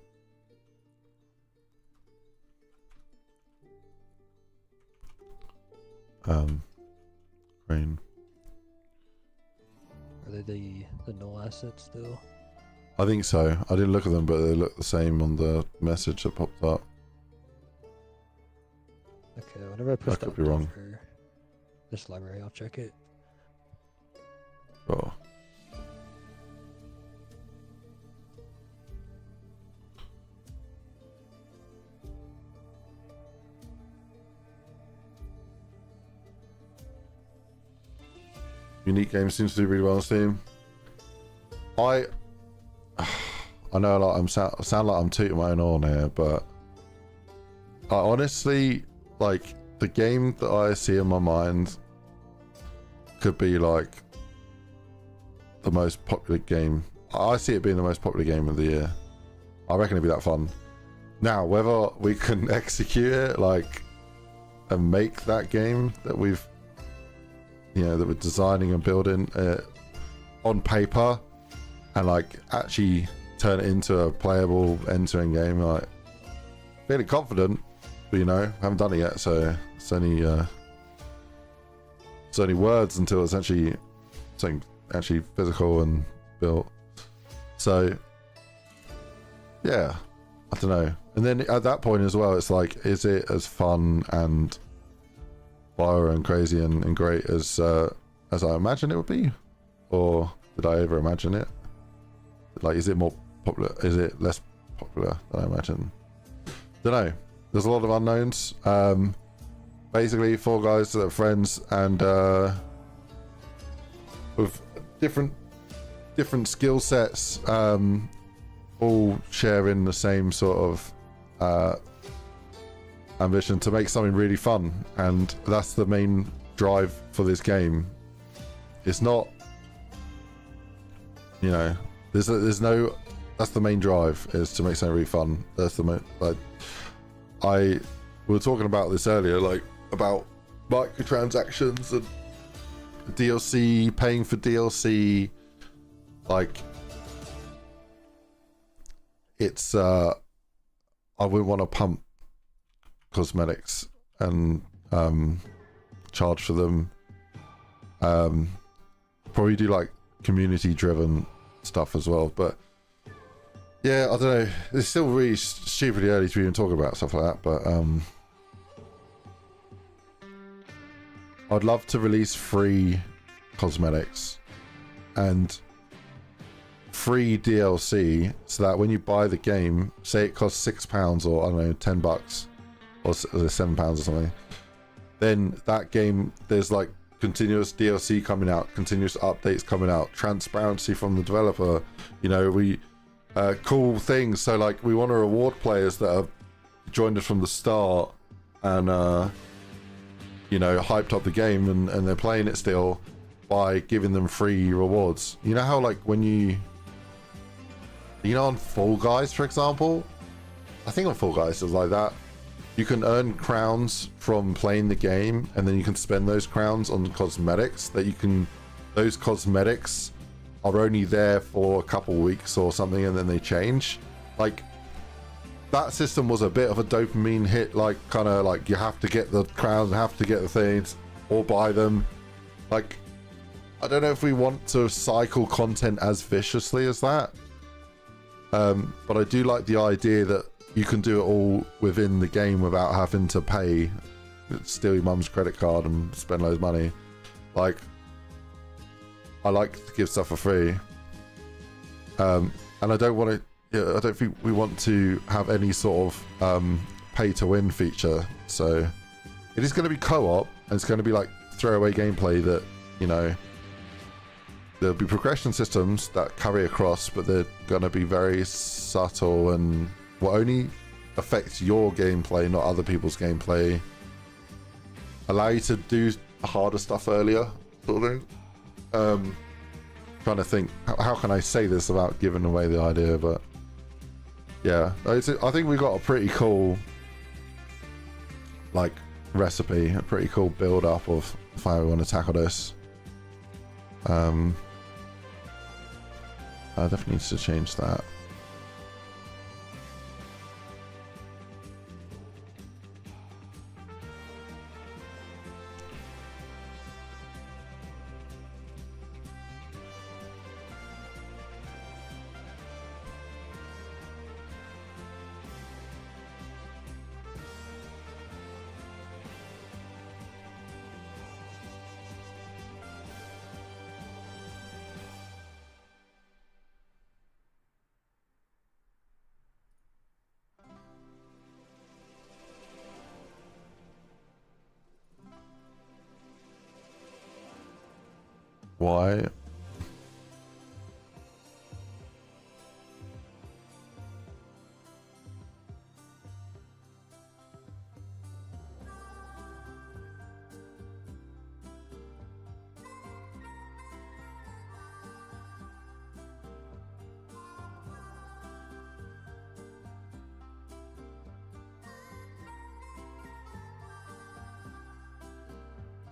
A: Green.
B: Are they the null assets still?
A: I think so. I didn't look at them, but they look the same on the message that popped up.
B: Okay, whenever I push
A: I could be wrong.
B: for this library, I'll check it.
A: Oh. Unique game seems to do really well on Steam. I know like sound like I'm tooting my own horn here, but I honestly, like, the game that I see in my mind could be like the most popular game. I see it being the most popular game of the year. I reckon it'd be that fun. Now, whether we can execute it, like, and make that game that we've, you know, that we're designing and building on paper, and like actually turn it into a playable end-to-end game, like, fairly confident, but you know, haven't done it yet, so it's only words until it's actually something actually physical and built. So yeah, I don't know. And then at that point as well, it's like, is it as fun and fire and crazy and great as I imagine it would be, or did I ever imagine it? Like, is it more popular? Is it less popular than I imagine? Don't know. There's a lot of unknowns. Basically, 4 guys that are friends and with different skill sets, all sharing the same sort of ambition to make something really fun, and that's the main drive for this game. It's not, you know, there's no, that's the main drive, is to make something really fun. That's the main, like, we were talking about this earlier, like, about microtransactions and DLC, paying for DLC, like, it's I wouldn't want to pump cosmetics and charge for them. Probably do like community driven stuff as well, but yeah, I don't know, it's still really stupidly early to even talk about stuff like that, but I'd love to release free cosmetics and free DLC, so that when you buy the game, say it costs £6 or I don't know, $10 or £7 or something, then that game, there's like continuous DLC coming out, continuous updates coming out, transparency from the developer, you know, we cool things. So like, we want to reward players that have joined us from the start and you know, hyped up the game and they're playing it still, by giving them free rewards. You know how like when you know, on Fall Guys, for example, I think on Fall Guys it's like that. You can earn crowns from playing the game, and then you can spend those crowns on cosmetics that you can, those cosmetics are only there for a couple weeks or something, and then they change. Like, that system was a bit of a dopamine hit, like, kind of like, you have to get the crowns, have to get the things, or buy them. Like, I don't know if we want to cycle content as viciously as that. But I do like the idea that you can do it all within the game without having to pay, steal your mum's credit card and spend loads of money. Like, I like to give stuff for free. And I don't want to, yeah, I don't think we want to have any sort of pay to win feature. So it is going to be co-op, and it's going to be like throwaway gameplay that, you know, there'll be progression systems that carry across, but they're going to be very subtle and will only affect your gameplay, not other people's gameplay. Allow you to do harder stuff earlier, sort of thing. Trying to think, how can I say this without giving away the idea, but yeah, I think we got a pretty cool like recipe, a pretty cool build up of how we want to tackle this. I definitely need to change that. Why?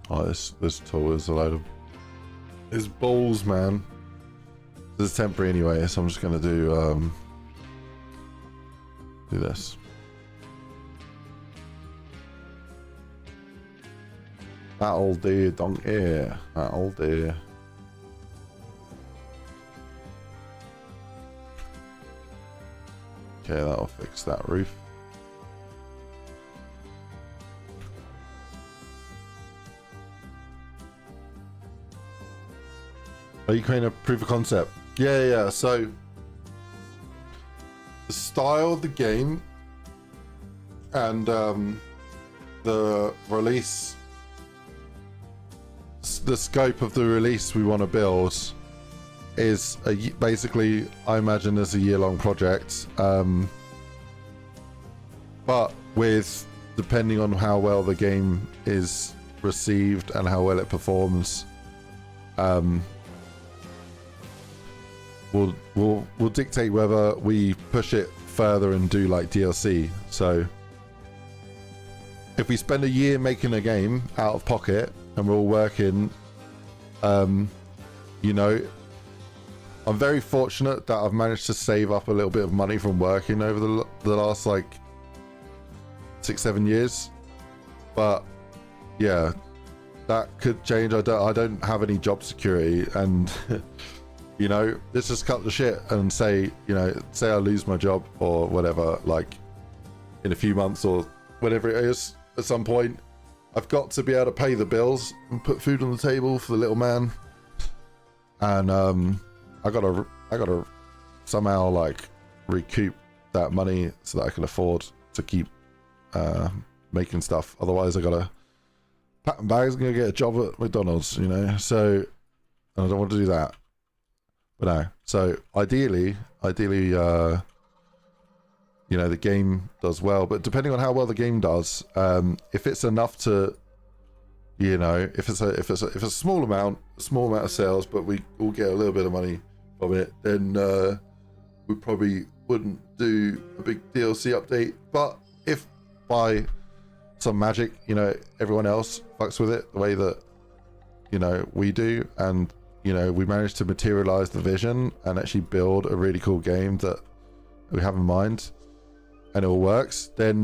A: Oh, this tool is a load of his balls, man. This is temporary anyway, so I'm just gonna do this. That'll do, donkey. That'll do. Okay, that'll fix that roof. Are you creating a proof of concept? Yeah. So the style of the game and the release, the scope of the release we want to build is basically, I imagine, as a year-long project. But with, depending on how well the game is received and how well it performs, will dictate whether we push it further and do like DLC. So if we spend a year making a game out of pocket and we're all working, you know, I'm very fortunate that I've managed to save up a little bit of money from working over the last like 6-7 years. But yeah, that could change. I don't have any job security, and you know, let's just cut the shit and say, you know, say I lose my job or whatever, like in a few months or whatever it is, at some point, I've got to be able to pay the bills and put food on the table for the little man. And I gotta somehow like recoup that money so that I can afford to keep making stuff. Otherwise I gotta pack my bags and go get a job at McDonald's, you know, so I don't want to do that. But no, so ideally, you know, the game does well, but depending on how well the game does, if it's enough to, you know, if it's a small amount of sales, but we all get a little bit of money from it, then we probably wouldn't do a big DLC update. But if by some magic, you know, everyone else fucks with it the way that, you know, we do, and you know, we managed to materialize the vision and actually build a really cool game that we have in mind, and it all works, then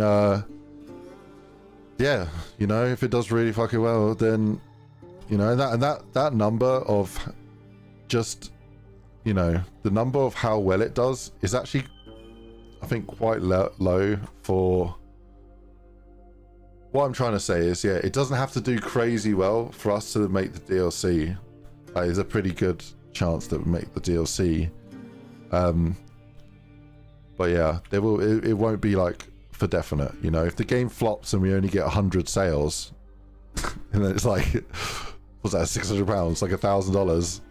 A: yeah, you know, if it does really fucking well, then, you know, that number of just, you know, the number of how well it does is actually, I think, quite low for what I'm trying to say is, yeah, it doesn't have to do crazy well for us to make the DLC. There's a pretty good chance that we make the DLC. But yeah, it won't be like for definite, you know. If the game flops and we only get 100 sales, and then it's like, what's that, £600, like $1,000,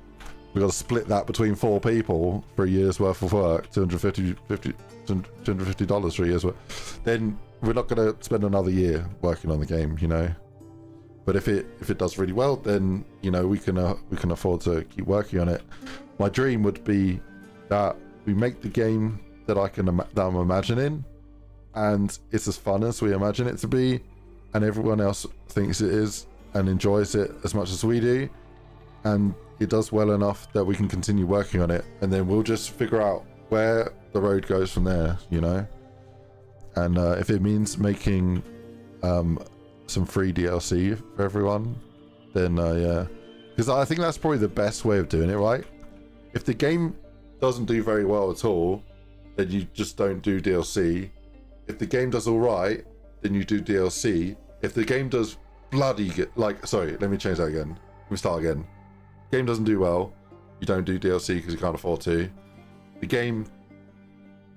A: we've got to split that between 4 people for a year's worth of work, $250 for a year's work, then we're not going to spend another year working on the game, you know. But if it does really well, then, you know, we can afford to keep working on it. My dream would be that we make the game that I'm imagining, and it's as fun as we imagine it to be, and everyone else thinks it is and enjoys it as much as we do, and it does well enough that we can continue working on it, and then we'll just figure out where the road goes from there, you know. And if it means making some free DLC for everyone, then yeah, because I think that's probably the best way of doing it, right? If the game doesn't do very well at all, then you just don't do DLC. If the game does all right, then you do DLC. If the game does bloody good, like, sorry, let me change that again. Let me start again. Game doesn't do well, you don't do DLC because you can't afford to. The game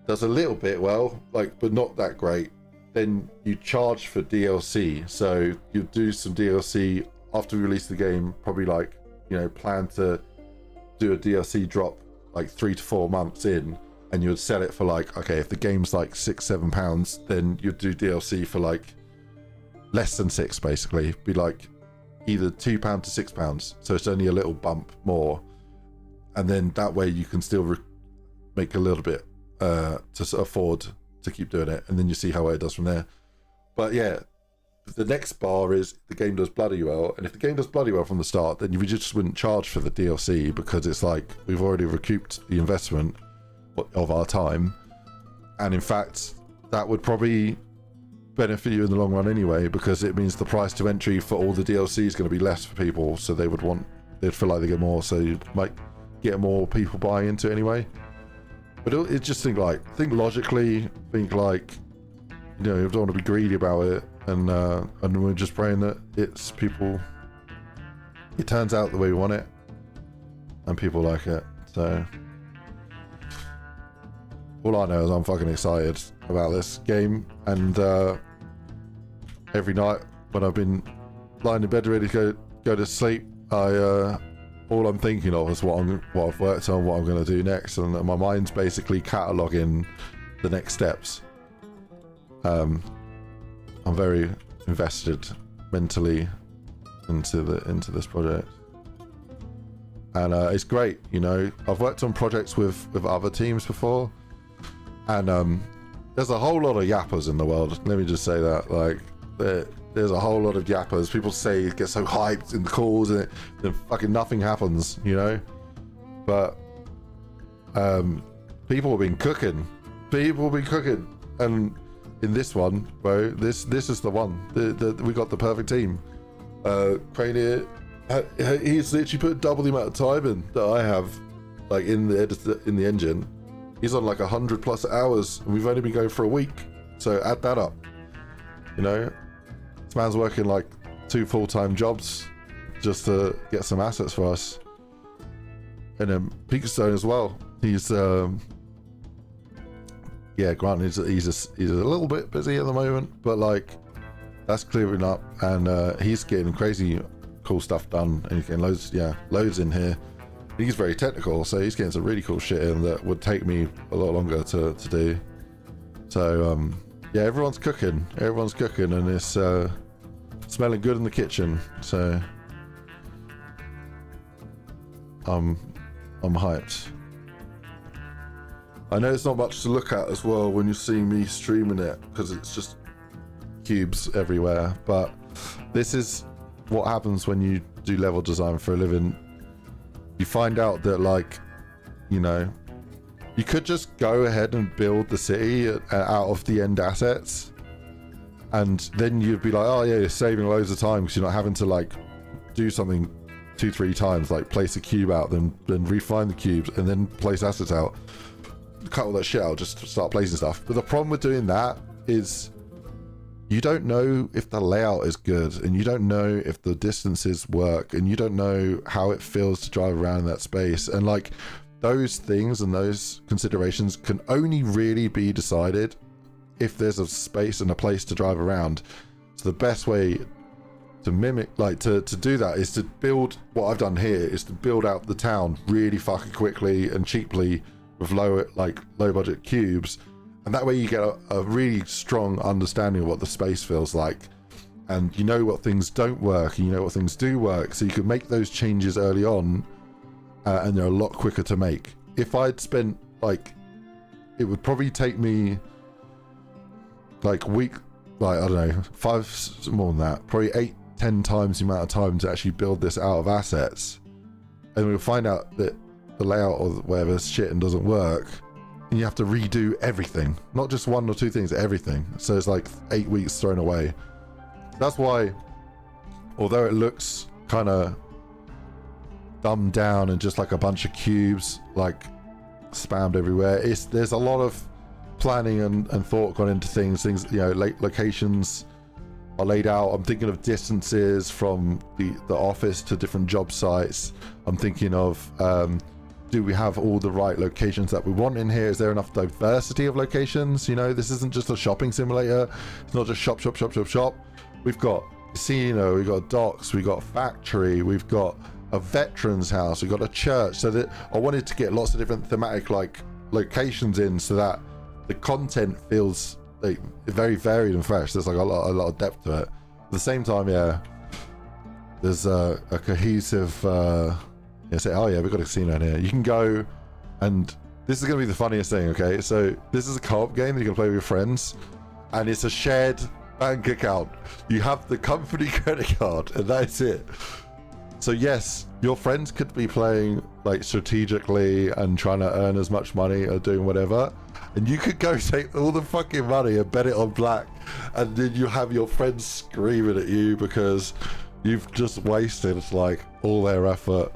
A: does a little bit well, like, but not that great, then you charge for DLC. So you do some DLC after we release the game, probably like, you know, plan to do a DLC drop like 3 to 4 months in, and you would sell it for like, okay, if the game's like £6-7, then you'd do DLC for like less than 6, basically. Be like either £2 to £6, so it's only a little bump more, and then that way you can still make a little bit to afford to keep doing it, and then you see how it does from there. But yeah, the next bar is the game does bloody well, and if the game does bloody well from the start, then you just wouldn't charge for the DLC, because it's like we've already recouped the investment of our time, and in fact that would probably benefit you in the long run anyway, because it means the price to entry for all the DLC is going to be less for people, so they'd feel like they get more, so you might get more people buying into it anyway. But it just think logically, think like, you know, you don't want to be greedy about it, and we're just praying that it turns out the way we want it, and people like it. So all I know is I'm fucking excited about this game, and every night when I've been lying in bed ready to go to sleep, all I'm thinking of is what I've worked on, what I'm going to do next, and my mind's basically cataloguing the next steps. I'm very invested mentally into this project, and it's great. You know, I've worked on projects with other teams before, and there's a whole lot of yappers in the world. Let me just say that, like, there's a whole lot of yappers. People say get so hyped in the calls, and then fucking nothing happens, you know. But people have been cooking. And in this one, bro, this is the one. We got the perfect team. Crane here, he's literally put double the amount of time in that I have, like, in the engine. He's on like 100+ hours, and we've only been going for a week. So add that up, you know. This man's working like 2 full-time jobs just to get some assets for us. And then Peakstone as well. He's yeah, granted he's a little bit busy at the moment, but like that's clearing up, and he's getting crazy cool stuff done, and he's getting loads in here. He's very technical, so he's getting some really cool shit in that would take me a lot longer to do. So yeah, everyone's cooking, and it's smelling good in the kitchen. So I'm hyped. I know it's not much to look at as well when you're seeing me streaming it, because it's just cubes everywhere, but this is what happens when you do level design for a living. You find out that, like, you know, you could just go ahead and build the city out of the end assets, and then you'd be like, oh yeah, you're saving loads of time because you're not having to like do something 2-3 times, like place a cube out, then refine the cubes, and then place assets out. Cut all that shit out, just start placing stuff. But the problem with doing that is you don't know if the layout is good, and you don't know if the distances work, and you don't know how it feels to drive around in that space. And like those things and those considerations can only really be decided if there's a space and a place to drive around. So the best way to mimic, like to do that is to build what I've done here is to build out the town really fucking quickly and cheaply with low budget cubes, and that way you get a really strong understanding of what the space feels like, and you know what things don't work and you know what things do work, so you can make those changes early on, and they're a lot quicker to make. If I'd spent it would probably take me I don't know, 5 more than that, probably 8-10 times the amount of time to actually build this out of assets, and we'll find out that the layout or whatever shit and doesn't work, and you have to redo everything, not just 1 or 2 things, everything. So it's like 8 weeks thrown away. That's why, although it looks kind of dumbed down and just like a bunch of cubes spammed everywhere, there's a lot of planning and thought gone into things, you know, locations are laid out. I'm thinking of distances from the office to different job sites. I'm thinking of do we have all the right locations that we want in here? Is there enough diversity of locations? You know, this isn't just a shopping simulator. It's not just shop. We've got casino, we've got docks, we've got factory, we've got a veterans house, we've got a church. So that I wanted to get lots of different thematic locations in, so that the content feels very varied and fresh. There's a lot of depth to it. At the same time, yeah, there's a cohesive say, oh yeah, we've got a casino in here. You can go, and this is going to be the funniest thing, okay? So this is a co-op game that you can play with your friends, and it's a shared bank account. You have the company credit card, and that's it. So yes, your friends could be playing strategically and trying to earn as much money or doing whatever, and you could go take all the fucking money and bet it on black, and then you have your friends screaming at you because you've just wasted all their effort.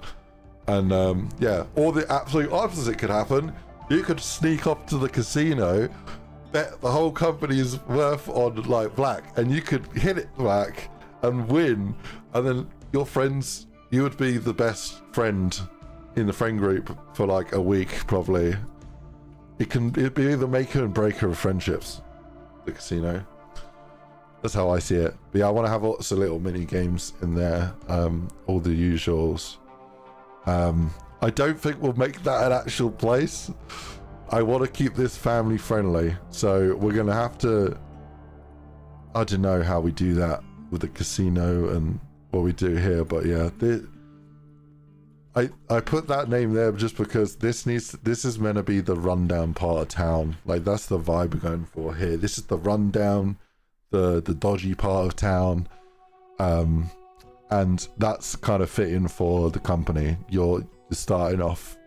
A: And yeah, or the absolute opposite could happen. You could sneak off to the casino, bet the whole company's worth on black, and you could hit it black and win, and then your friends, you would be the best friend in the friend group for a week probably. It'd be the maker and breaker of friendships, the casino. That's how I see it. But yeah, I want to have lots of little mini games in there, all the usuals. I don't think we'll make that an actual place. I want to keep this family friendly, so we're gonna have to, I don't know how we do that with the casino and what we do here, but yeah, I put that name there just because this is meant to be the rundown part of town. That's the vibe we're going for here. This is the rundown, the dodgy part of town, and that's kind of fitting for the company. You're starting off,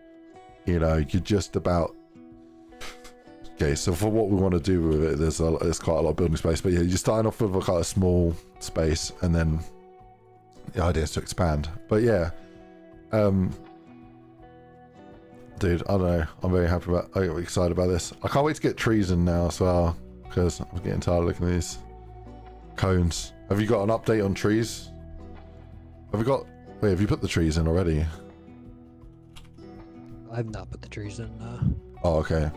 A: you know, you're just about, okay, so for what we want to do with it, there's quite a lot of building space, but yeah, you're starting off with a small space, and then the idea is to expand. But yeah, dude, I don't know, I'm excited about this. I can't wait to get trees in now as well, because I'm getting tired of looking at these cones. Have you got an update on trees? Have you put the trees in already?
B: I've not put the trees in.
A: Oh, okay.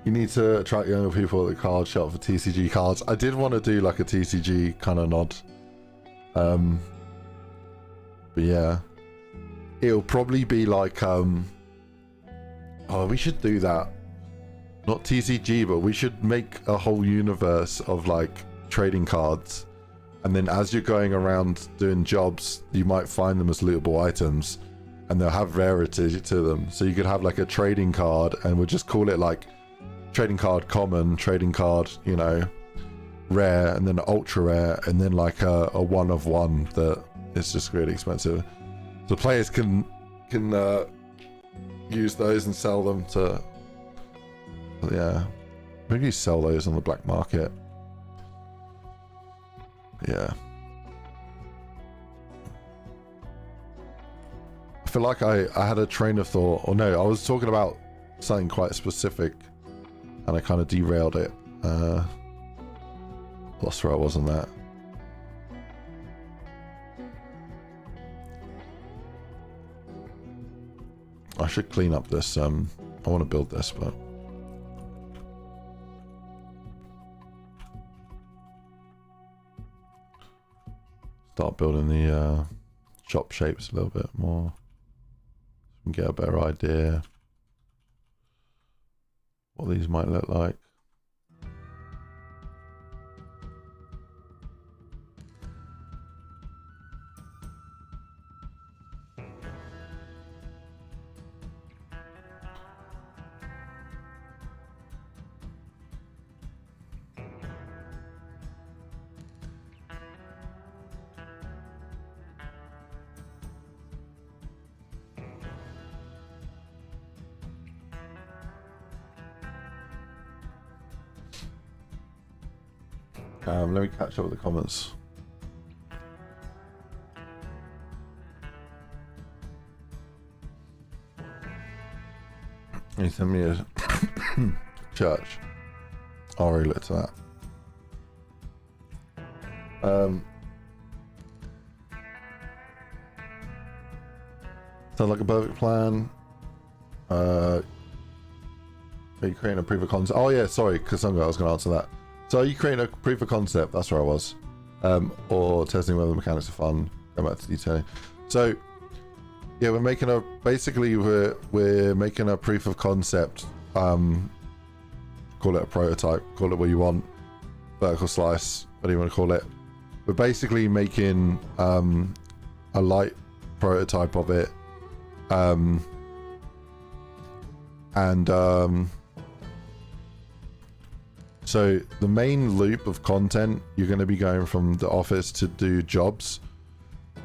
A: You need to attract younger people at the card shop for TCG cards. I did want to do a TCG kind of nod. But yeah. It'll probably be oh, we should do that. Not TCG, but we should make a whole universe of trading cards, and then as you're going around doing jobs, you might find them as lootable items, and they'll have rarity to them. So you could have a trading card, and we'll just call it trading card common, trading card, you know, rare, and then ultra rare, and then a one of one that is just really expensive. So players can use those and sell them to. Yeah, maybe sell those on the black market. Yeah. I feel like I had a train of thought, or no, I was talking about something quite specific, and I kind of derailed it. Lost where I was on that. I should clean up this. I want to build this, but start building the shop shapes a little bit more. And get a better idea what these might look like. Let me catch up with the comments. He sent me a church. I'll really look to that. Sounds like a perfect plan. Are you creating a proof of concept? Oh yeah, sorry, Kasanga, I was going to answer that. So are you creating a proof of concept? That's where I was. Or testing whether the mechanics are fun. Go back to detailing. So yeah, we're making a we're making a proof of concept. Call it a prototype. Call it what you want. Vertical slice. What do you want to call it? We're basically making a light prototype of it. So the main loop of content, you're going to be going from the office to do jobs,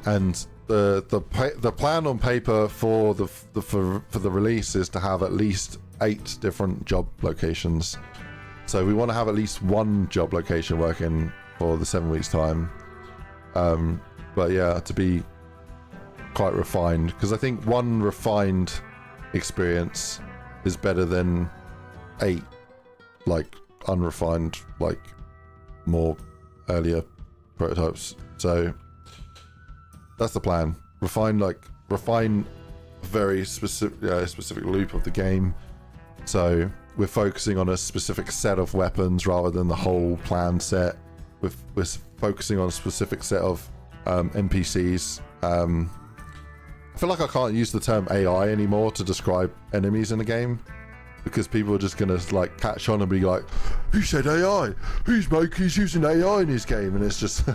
A: and the plan on paper for the release is to have at least 8 different job locations. So we want to have at least one job location working for the 7 weeks time. But yeah, to be quite refined, because I think one refined experience is better than 8 like unrefined, like more earlier prototypes. So that's the plan. Refine a very specific loop of the game. So we're focusing on a specific set of weapons rather than the whole plan set. We're focusing on a specific set of NPCs. I feel like I can't use the term AI anymore to describe enemies in the game, because people are just gonna like catch on and be like, "Who said AI? Who's using AI in his game?" And it's just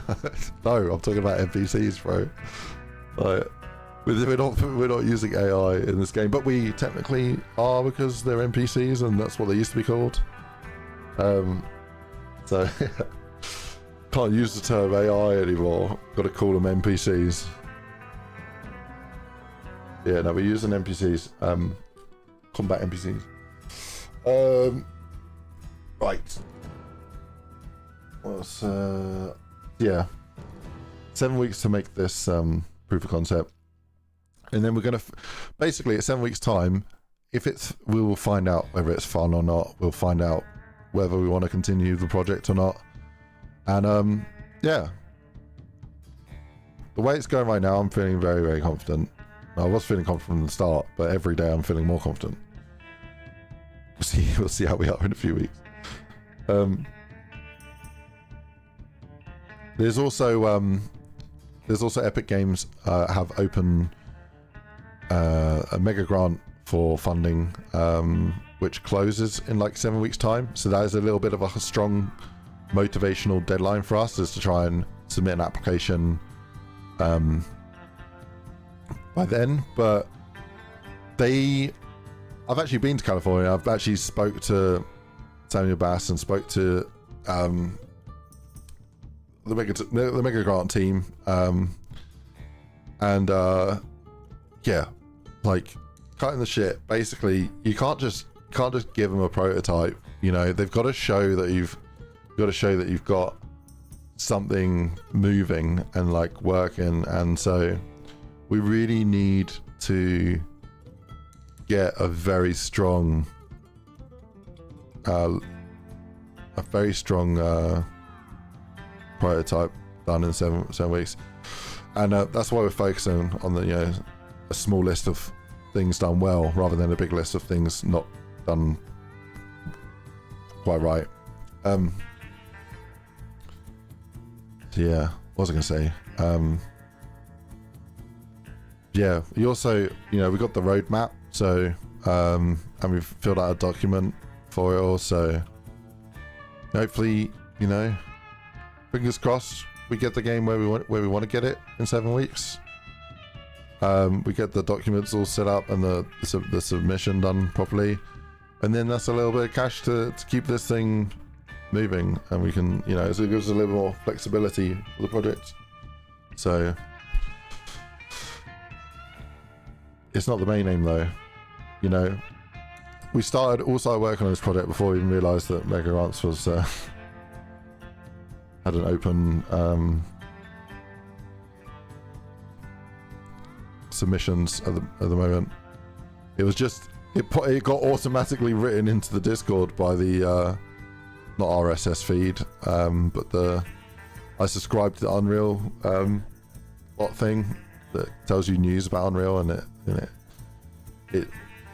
A: no, I'm talking about NPCs, bro. Like, we're not using AI in this game, but we technically are, because they're NPCs and that's what they used to be called. So can't use the term AI anymore. Got to call them NPCs. Yeah, no, we're using NPCs. Combat NPCs. Right. What's yeah, 7 weeks to make this proof of concept, and then we're gonna basically at 7 weeks time, we will find out whether it's fun or not. We'll find out whether we want to continue the project or not. And yeah, the way it's going right now, I'm feeling very, very confident. I was feeling confident from the start, but every day I'm feeling more confident. We'll see how we are in a few weeks. There's also Epic Games have open a mega grant for funding, which closes in like 7 weeks time. So that is a little bit of a strong motivational deadline for us, is to try and submit an application by then. But I've actually been to California. I've actually spoke to Samuel Bass and spoke to the Mega Grant team, yeah, like cutting the shit. Basically, you can't just give them a prototype. You know, they've got to show that you've got something moving and like working, and so we really need to get a very strong prototype done in seven weeks, and that's why we're focusing on the a small list of things done well rather than a big list of things not done quite right. So yeah, what was I gonna say? Yeah, we also, you know, we got the roadmap, so and we've filled out a document for it all, so hopefully, you know, fingers crossed, we get the game where we want to get it in 7 weeks. We get the documents all set up and the submission done properly, and then that's a little bit of cash to keep this thing moving, and we can, you know, so it gives us a little more flexibility for the project. So it's not the main aim though, you know. We started working on this project before we even realised that Mega Grants was had an open submissions at the moment. It was just it got automatically written into the Discord by the not RSS feed, but I subscribed to the Unreal bot thing that tells you news about Unreal, and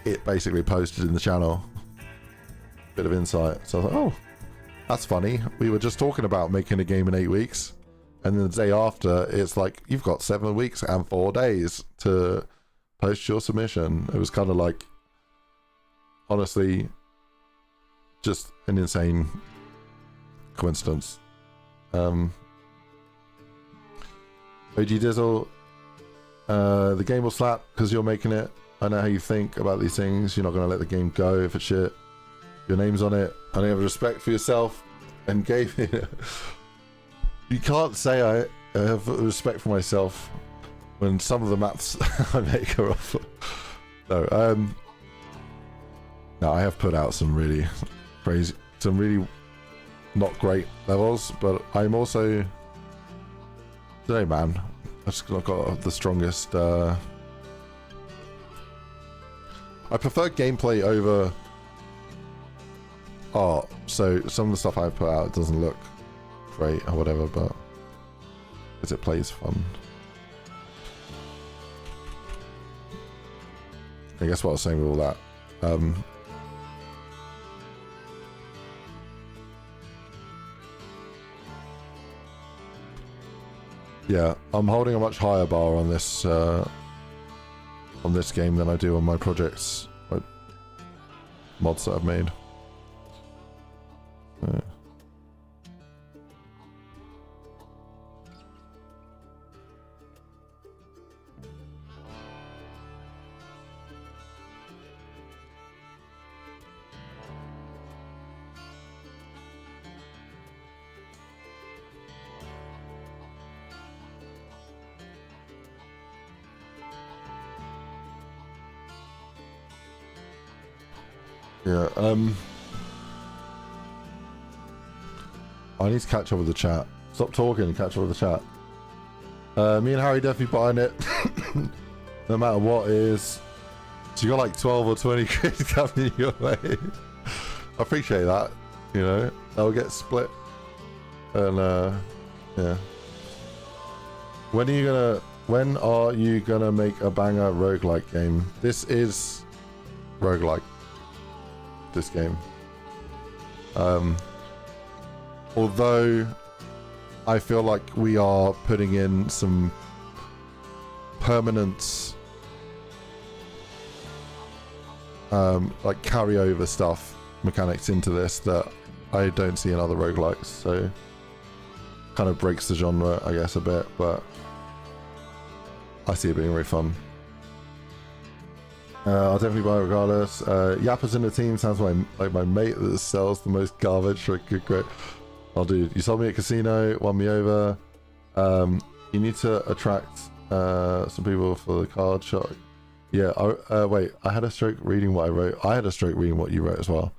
A: it basically posted in the channel bit of insight. So I thought, oh, that's funny. We were just talking about making a game in 8 weeks, and then the day after, it's like you've got 7 weeks and 4 days to post your submission. It was kind of like, honestly, just an insane coincidence. OG Dizzle, the game will slap because you're making it. I know how you think about these things. You're not going to let the game go if it's shit. Your name's on it. I have respect for yourself and gave it. You can't say I have respect for myself when some of the maths I make are off. No, no, I have put out some really crazy, some really not great levels, but I'm also, today, man, I've just not got the strongest. I prefer gameplay over art, so some of the stuff I put out doesn't look great or whatever, but because it plays fun. I guess what I was saying with all that. Yeah, I'm holding a much higher bar on this game than I do on my projects, like mods that I've made. Yeah, I need to catch up with the chat. Stop talking and catch up with the chat. Me and Harry definitely buying it. No matter what it is. So you got like 12 or 20 quid coming your way. I appreciate that, you know. That'll get split. And yeah. When are you gonna make a banger roguelike game? This is roguelike. This game. Although I feel like we are putting in some permanent like carryover stuff mechanics into this that I don't see in other roguelikes, so kind of breaks the genre, I guess, a bit, but I see it being really fun. I'll definitely buy it regardless. Yappa's in the team sounds like my mate that sells the most garbage for a good grade. Oh, dude, you sold me at casino, won me over. You need to attract some people for the card shop. Yeah, wait, I had a stroke reading what I wrote. I had a stroke reading what you wrote as well.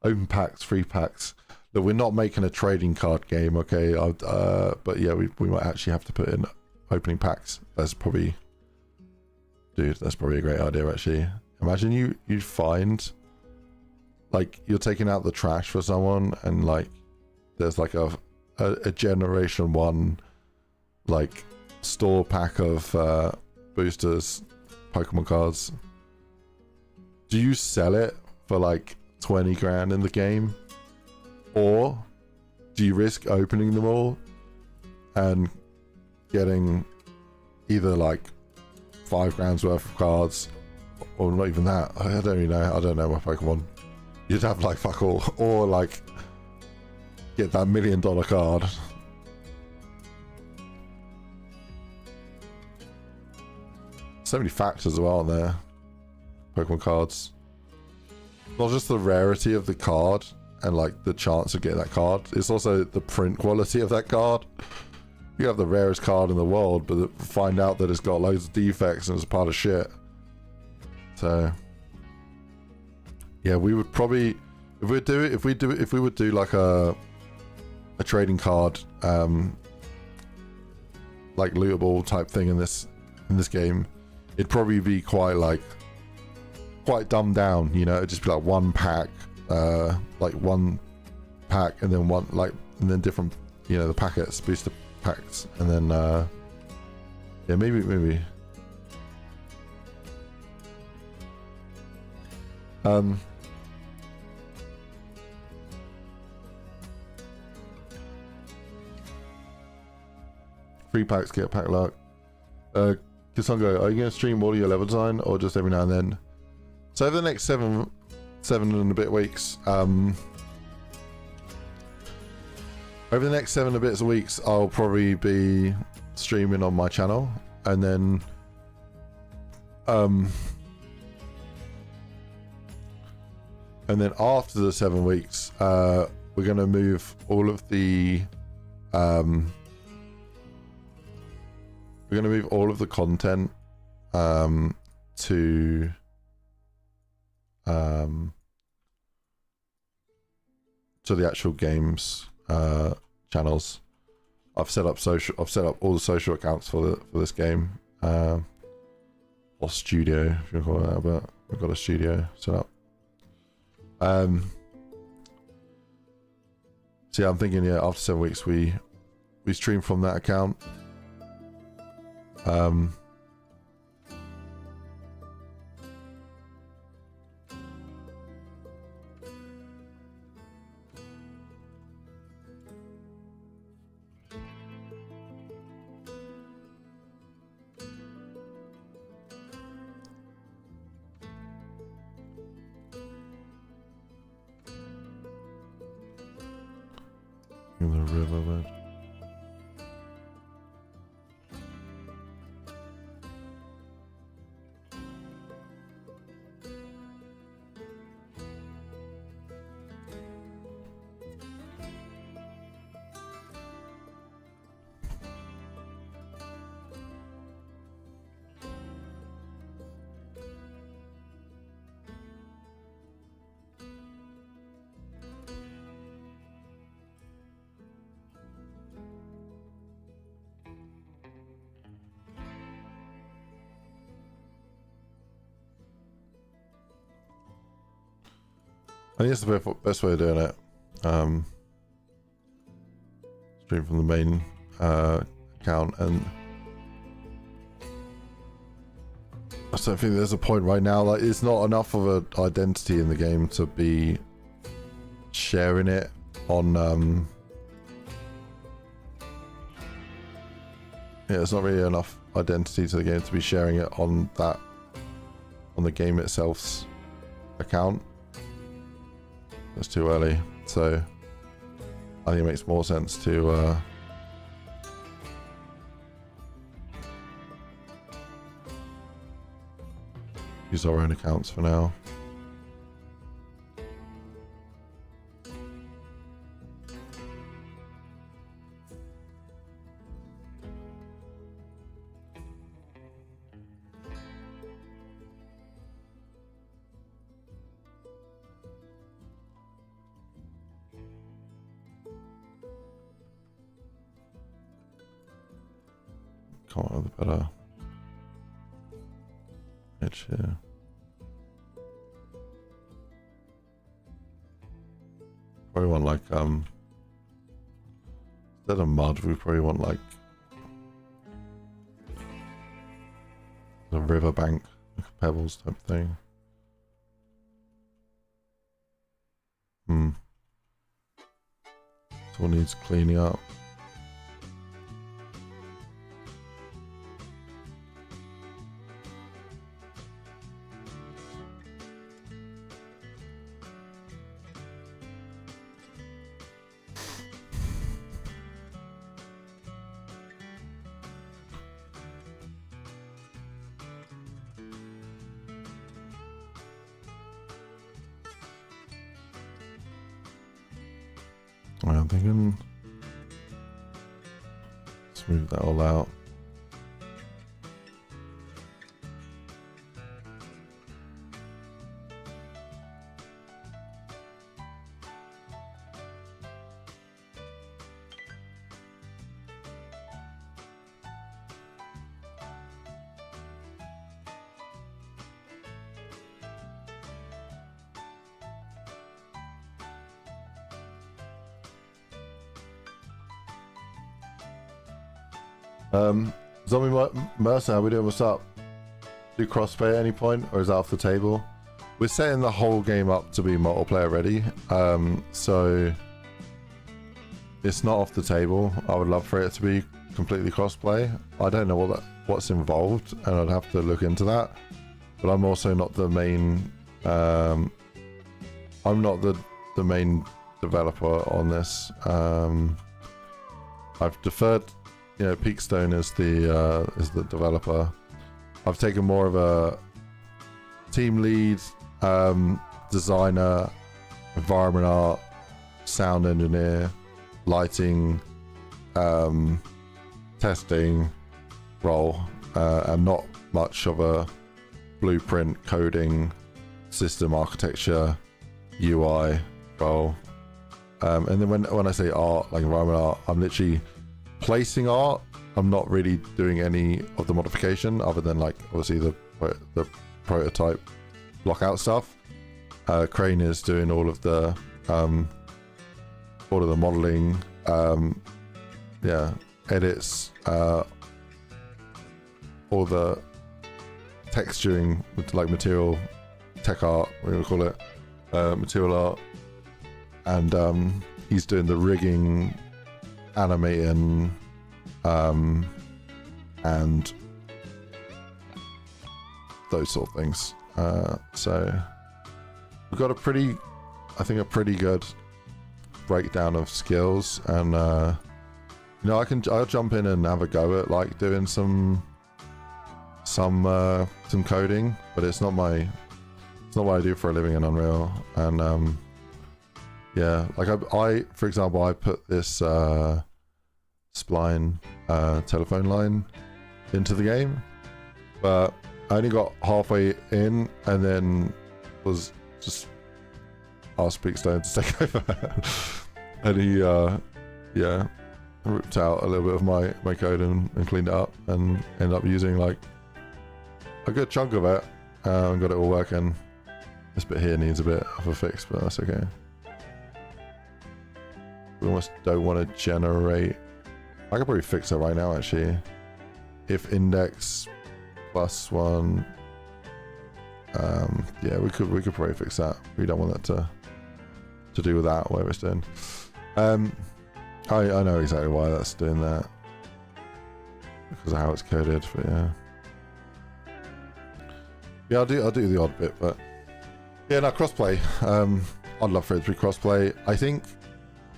A: Open packs, free packs. Look, we're not making a trading card game, okay? But yeah, we might actually have to put in opening packs. That's probably... Dude, that's probably a great idea, actually. Imagine you find, like, you're taking out the trash for someone, and like there's like a generation 1 like store pack of boosters, Pokemon cards. Do you sell it for like 20 grand in the game, or do you risk opening them all and getting either like 5 grand's worth of cards, or not even that. I don't even know. I don't know my Pokemon. You'd have like fuck all, or like get that $1 million card. So many factors as well, aren't there? Pokemon cards. Not just the rarity of the card and like the chance of getting that card, it's also the print quality of that card. You have the rarest card in the world, but find out that it's got loads of defects and it's a pile of shit. So yeah, we would probably, if we would do like a trading card like lootable type thing in this game, it'd probably be quite dumbed down, you know. It'd just be like one pack, like one pack, and then one and then different, you know, the packets, booster packs, and then yeah, maybe free packs get pack luck. Kisongo, are you going to stream all of your level design or just every now and then? So over the next seven and a bit weeks, over the next 7 and a bit weeks, I'll probably be streaming on my channel, and then after the 7 weeks, we're going to move all of the content to the actual games channels. I've set up all the social accounts for this game, or studio if you call it that, but we've got a studio set up. So yeah, I'm thinking, yeah, after 7 weeks we stream from that account. In the riverbed. I think it's the best way of doing it. Stream from the main account, and I don't think there's a point right now. Like, it's not enough of an identity in the game to be sharing it on. Yeah, it's not really enough identity to the game to be sharing it on the game itself's account. It's too early, so I think it makes more sense to use our own accounts for now. Come on with a better edge here. Probably want like instead of mud, we probably want like the riverbank, like a pebbles type thing. This one needs cleaning up. I'm thinking, let's move that all out. Zombie Mercer, how we doing? What's up? Do crossplay at any point, or is that off the table? We're setting the whole game up to be multiplayer ready, so it's not off the table. I would love for it to be completely crossplay. I don't know what's involved, and I'd have to look into that. But I'm also not the main. I'm not the main developer on this. I've deferred. You know, Peakstone is the developer. I've taken more of a team lead, designer, environment art, sound engineer, lighting, testing role, and not much of a blueprint, coding, system architecture, UI role. And then when I say art, like environment art, I'm literally placing art. I'm not really doing any of the modification other than like obviously the prototype block out stuff. Crane is doing all of the modeling, edits, all the texturing with like material tech art, what do you call it, material art, and he's doing the rigging, animating, and those sort of things. So we've got a pretty good breakdown of skills, and you know, I'll jump in and have a go at like doing some coding, but it's not what I do for a living in Unreal. And yeah, like I for example, I put this spline telephone line into the game, but I only got halfway in and then was just asked Peakstone to take over. And he ripped out a little bit of my code and cleaned it up, and ended up using like a good chunk of it, and got it all working. This bit here needs a bit of a fix, but that's okay. We almost don't want to generate. I could probably fix it right now actually. If index +1, yeah, we could probably fix that. We don't want that to do with that, whatever it's doing. I know exactly why that's doing that, because of how it's coded. But yeah, I'll do the odd bit, but yeah, no, crossplay. I'd love for it to be crossplay. I think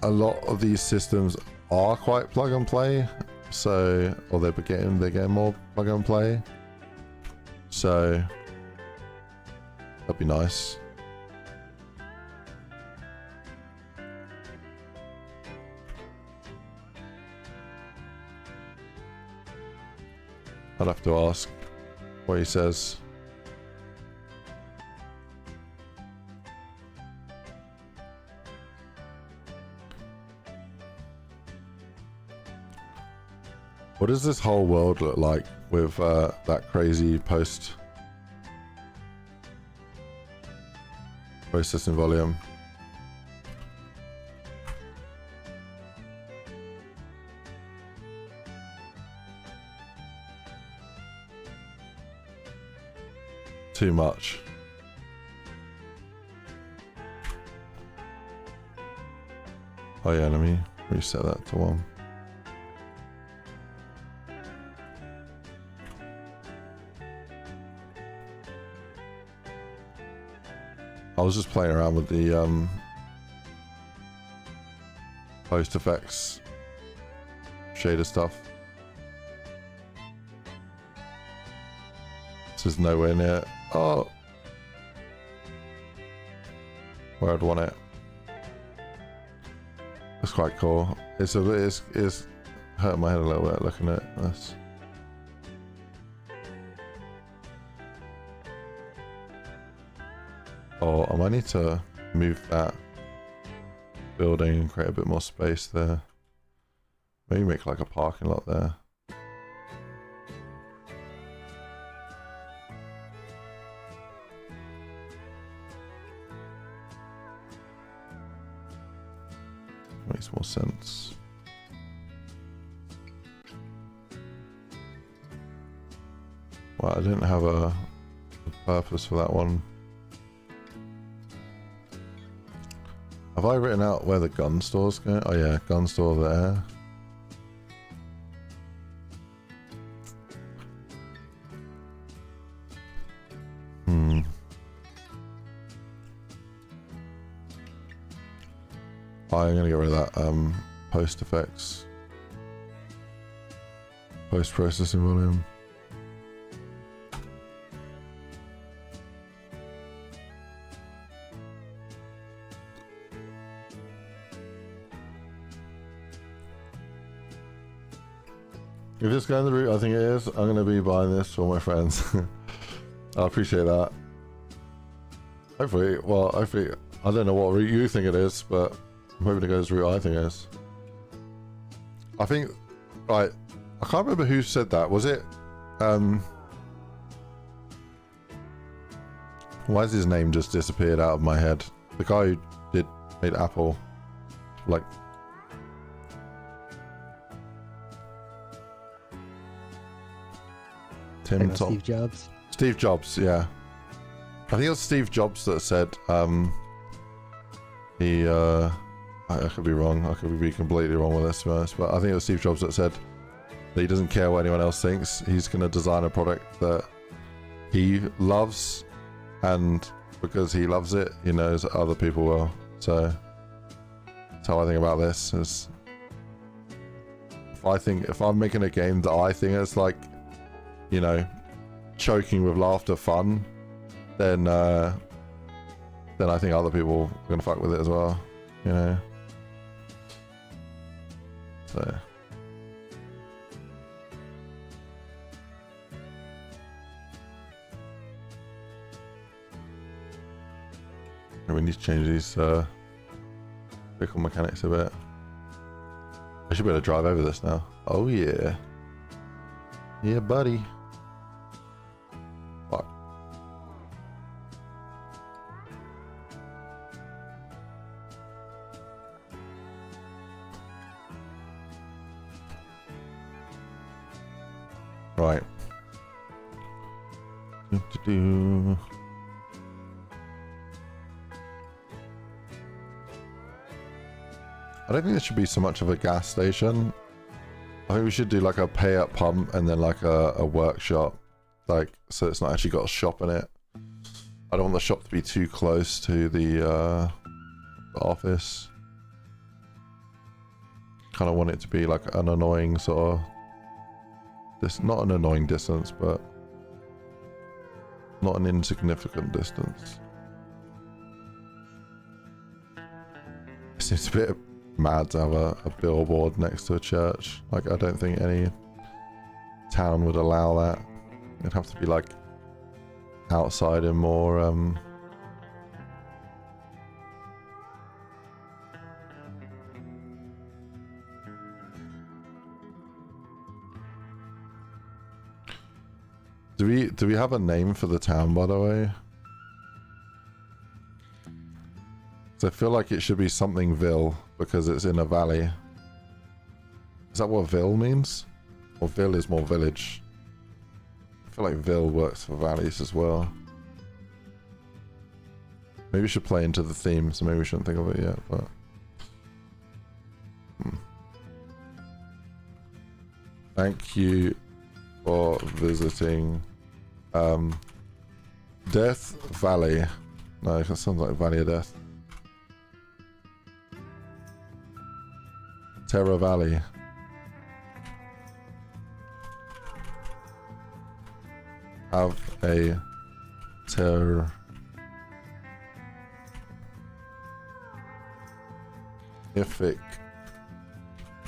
A: a lot of these systems are quite plug and play, so, or they're getting more plug and play, so that'd be nice. I'd have to ask what he says. What does this whole world look like with that crazy processing volume? Too much. Oh yeah, let me reset that to 1. I was just playing around with the post effects shader stuff. This is nowhere near where I'd want it. looks quite cool. It's hurting my head a little bit looking at this. Oh, I might need to move that building and create a bit more space there. Maybe make like a parking lot there. Makes more sense. Well, I didn't have a purpose for that one. Have I written out where the gun store's going? Oh yeah, gun store there. I'm gonna get rid of that post effects. Post processing volume. If it's going the route I think it is, I'm going to be buying this for my friends. I appreciate that. Hopefully, I don't know what route you think it is, but I'm hoping it goes the route I think it is. I think, right, I can't remember who said that. Was it, why has his name just disappeared out of my head? The guy who made Apple, like,
B: Steve Jobs.
A: Steve Jobs, yeah. I think it was Steve Jobs that said he I could be wrong. I could be completely wrong with this, to be honest. But I think it was Steve Jobs that said that he doesn't care what anyone else thinks. He's going to design a product that he loves, and because he loves it, he knows other people will. So that's how I think about this. Is if I'm making a game that I think is like, you know, choking with laughter fun, then I think other people are gonna fuck with it as well, you know. So we need to change these vehicle mechanics a bit. I should be able to drive over this now. Oh yeah. Yeah, buddy. Fuck. Right. I don't think there should be so much of a gas station. I think we should do like a pay up pump and then like a workshop, like, so it's not actually got a shop in it. I don't want the shop to be too close to the office. Kind of want it to be like an annoying sort of, not an annoying distance, but not an insignificant distance. It seems a bit mad to have a billboard next to a church. Like, I don't think any town would allow that. It'd have to be like outside and more Do we have a name for the town, by the way? So I feel like it should be something Ville, because it's in a valley. Is that what Ville means? Or Ville is more village? I feel like Ville works for valleys as well. Maybe we should play into the theme, so maybe we shouldn't think of it yet, but... Thank you for visiting Death Valley. No, that sounds like Valley of Death. Terror Valley. Have a terrific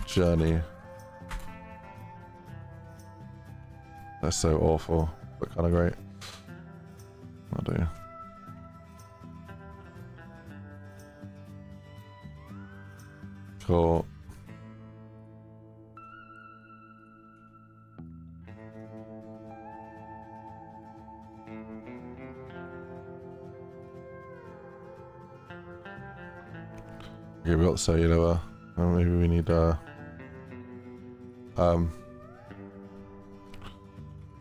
A: journey. They're so awful, but kind of great. I do. Cool. Okay, we got cellular. Maybe we need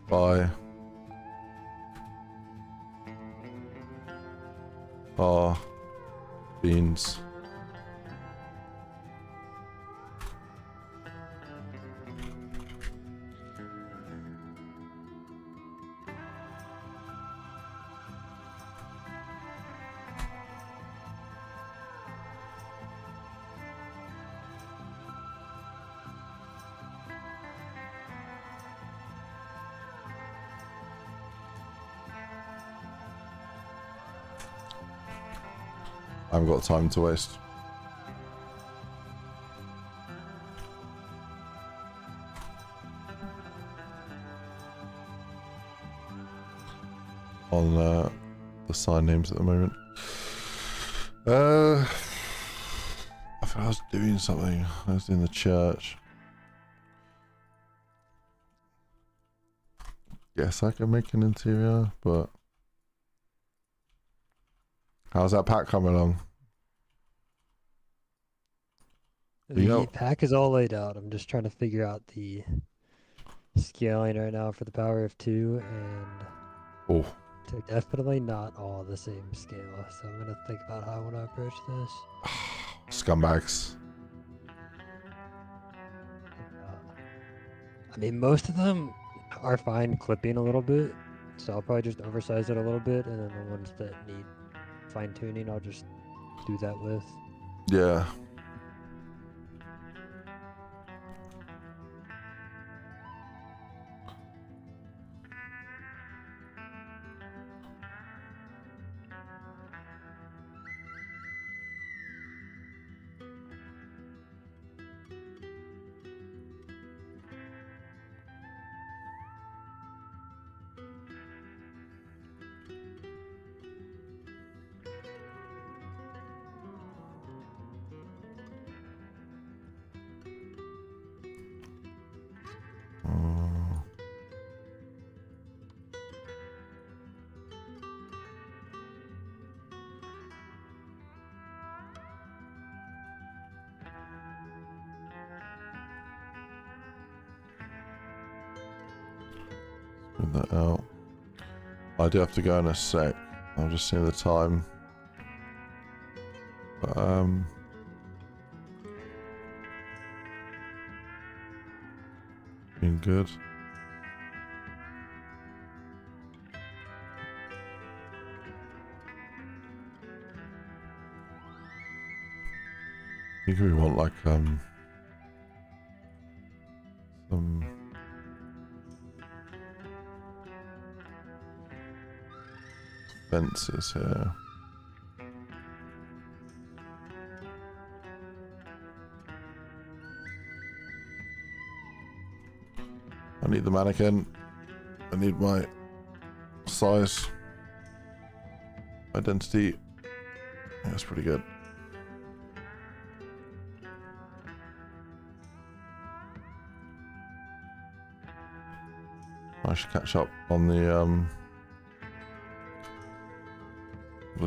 A: buy our beans. I haven't got time to waste. On the sign names at the moment. I thought I was doing something. I was in the church. Yes, I can make an interior, but how's that pack coming along?
B: The pack is all laid out. I'm just trying to figure out the scaling right now for the power of 2, and
A: Oh,
B: they're definitely not all the same scale. So I'm gonna think about how I want to approach this.
A: scumbags.
B: I mean, most of them are fine clipping a little bit, so I'll probably just oversize it a little bit, and then the ones that need fine tuning, I'll just do that with.
A: Yeah. That out. I do have to go in a sec. I'll just see the time. But, been good. I think we want like some fences here. I need the mannequin. I need my size. Identity. That's pretty good. I should catch up on the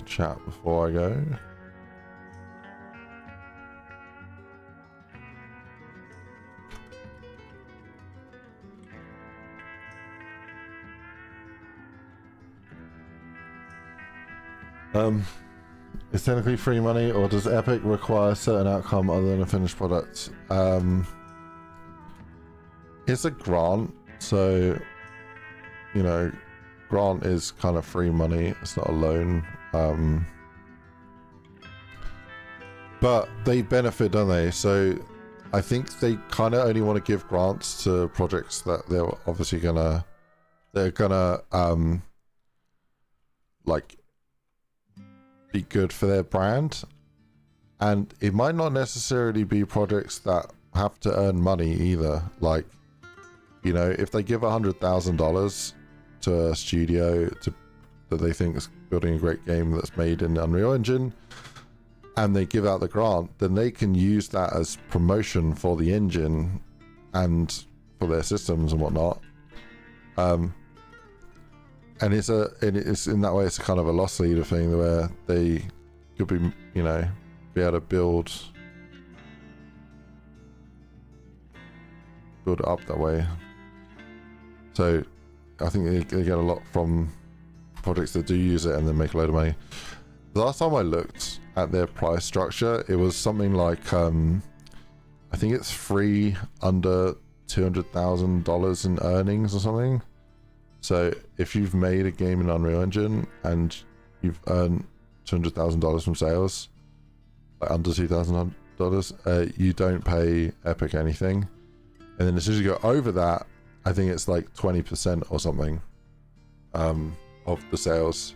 A: chat before I go. Is technically free money, or does Epic require a certain outcome other than a finished product? It's a grant, so you know, grant is kind of free money. It's not a loan. But they benefit, don't they? So I think they kind of only want to give grants to projects that they're obviously gonna like be good for their brand, and it might not necessarily be projects that have to earn money either. Like, you know, if they give $100,000 to a studio that they think is building a great game that's made in Unreal Engine, and they give out the grant, then they can use that as promotion for the engine and for their systems and whatnot. And it's in that way, it's a kind of a loss leader thing where they could be, you know, be able to build it up that way. So I think they get a lot from projects that do use it and then make a load of money. The last time I looked at their price structure, it was something like I think it's free under $200,000 in earnings or something. So if you've made a game in Unreal Engine and you've earned $200,000 from sales, like under $2,000, you don't pay Epic anything. And then as soon as you go over that, I think it's like 20% or something of the sales.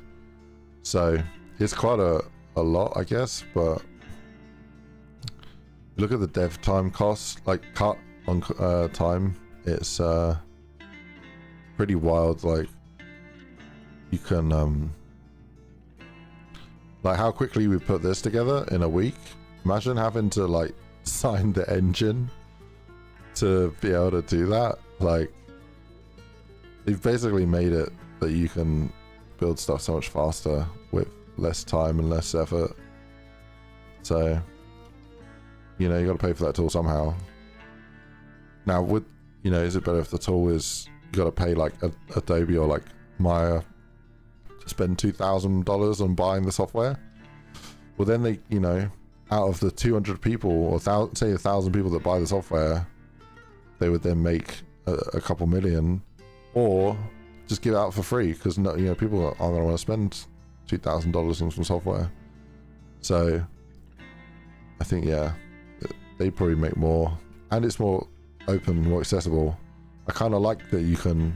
A: So it's quite a lot, I guess, but look at the dev time costs, like cut on time, it's pretty wild. Like, you can like how quickly we put this together in a week. Imagine having to like sign the engine to be able to do that. Like, they've basically made it that you can build stuff so much faster with less time and less effort. So, you know, you got to pay for that tool somehow. Now, would, you know, is it better if the tool is, you got to pay like Adobe or like Maya to spend $2,000 on buying the software? Well, then they, you know, out of the 200 people or say 1,000 people that buy the software, they would then make a couple million, or just give it out for free, because no, you know, people aren't going to want to spend $2,000 on some software. So I think, yeah, they probably make more, and it's more open, more accessible. I kind of like that you can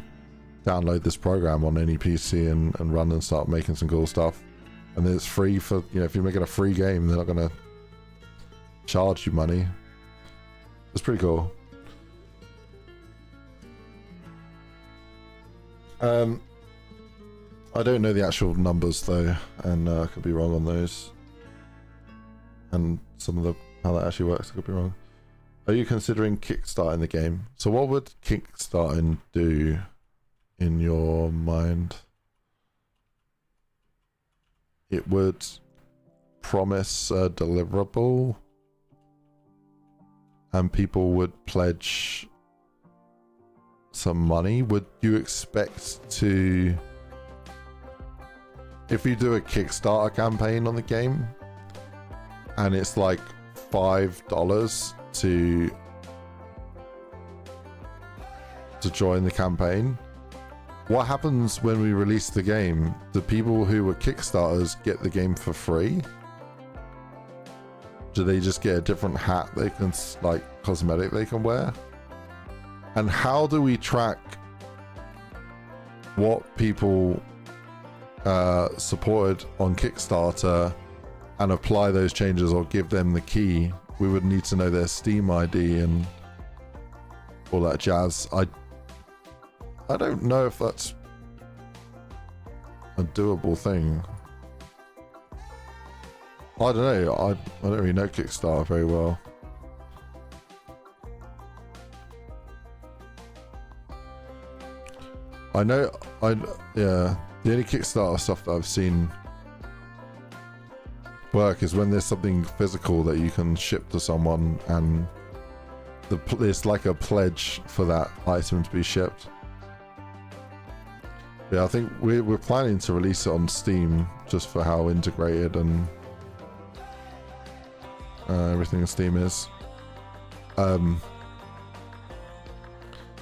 A: download this program on any PC and run and start making some cool stuff, and then it's free for, you know, if you're making a free game, they're not going to charge you money. It's pretty cool. I don't know the actual numbers though, and I could be wrong on those, and some of the how that actually works, I could be wrong. Are you considering kickstarting the game? So what would kickstarting do in your mind? It would promise a deliverable, and people would pledge some money. Would you expect to, if you do a Kickstarter campaign on the game and it's like $5 to join the campaign, what happens when we release the game? The people who were Kickstarters get the game for free? Do they just get a different hat they can, like, cosmetic they can wear? And how do we track what people supported on Kickstarter and apply those changes or give them the key? We would need to know their Steam ID and all that jazz. I don't know if that's a doable thing. I don't know. I don't really know Kickstarter very well. Yeah, the only Kickstarter stuff that I've seen work is when there's something physical that you can ship to someone, and it's like a pledge for that item to be shipped. Yeah, I think we're planning to release it on Steam just for how integrated and everything in Steam is. I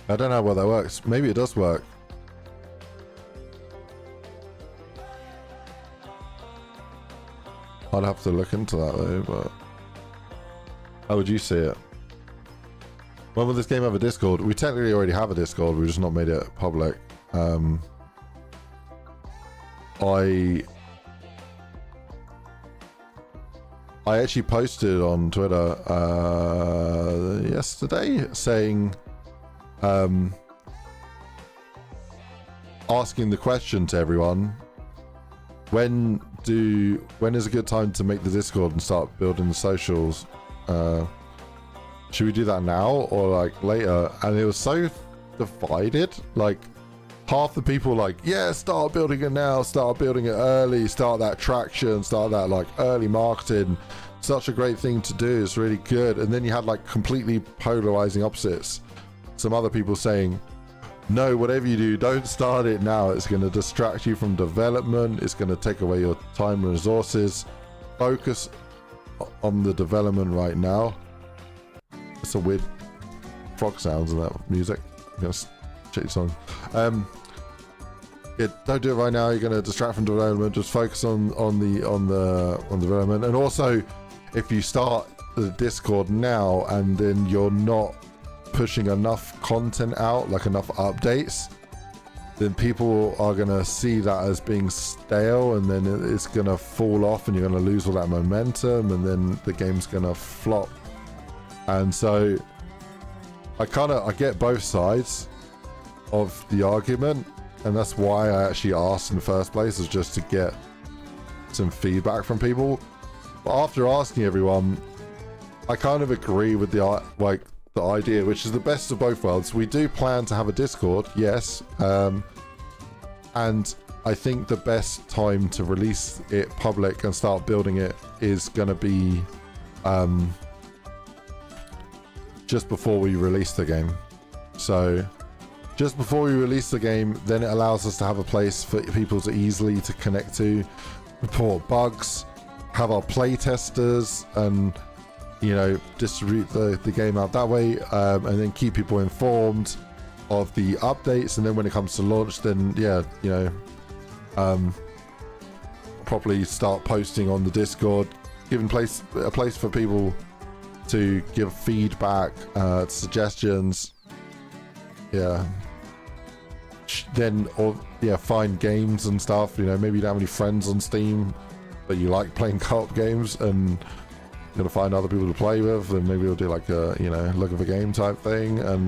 A: don't know how well that works. Maybe it does work. I'd have to look into that though, but how would you see it? When will this game have a Discord? We technically already have a Discord, we've just not made it public. I actually posted on Twitter yesterday saying, asking the question to everyone, when is a good time to make the Discord and start building the socials? Should we do that now or like later? And it was so divided. Like half the people like, yeah, start building it now, start building it early, start that traction, start that like early marketing. Such a great thing to do. It's really good. And then you had like completely polarizing opposites. Some other people saying, no, whatever you do, don't start it now. It's going to distract you from development. It's going to take away your time and resources. Focus on the development right now. It's some weird frog sounds in that music. I'm going to check your song. Yeah, don't do it right now. You're going to distract from development. Just focus on development. And also, if you start the Discord now and then you're not pushing enough content out, like enough updates, then people are gonna see that as being stale, and then it's gonna fall off and you're gonna lose all that momentum, and then the game's gonna flop. And so I get both sides of the argument, and that's why I actually asked in the first place, is just to get some feedback from people. But after asking everyone, I kind of agree with the idea, which is the best of both worlds. We do plan to have a Discord, yes, and I think the best time to release it public and start building it is going to be just before we release the game. So just before we release the game, then it allows us to have a place for people to easily to connect to, report bugs, have our play testers, and you know, distribute the game out that way, and then keep people informed of the updates. And then when it comes to launch, then yeah, you know, properly start posting on the Discord, giving a place for people to give feedback, suggestions. Yeah. Then, or yeah, find games and stuff. You know, maybe you don't have any friends on Steam, but you like playing co-op games and gonna find other people to play with, and maybe we'll do like a, you know, look of a game type thing, and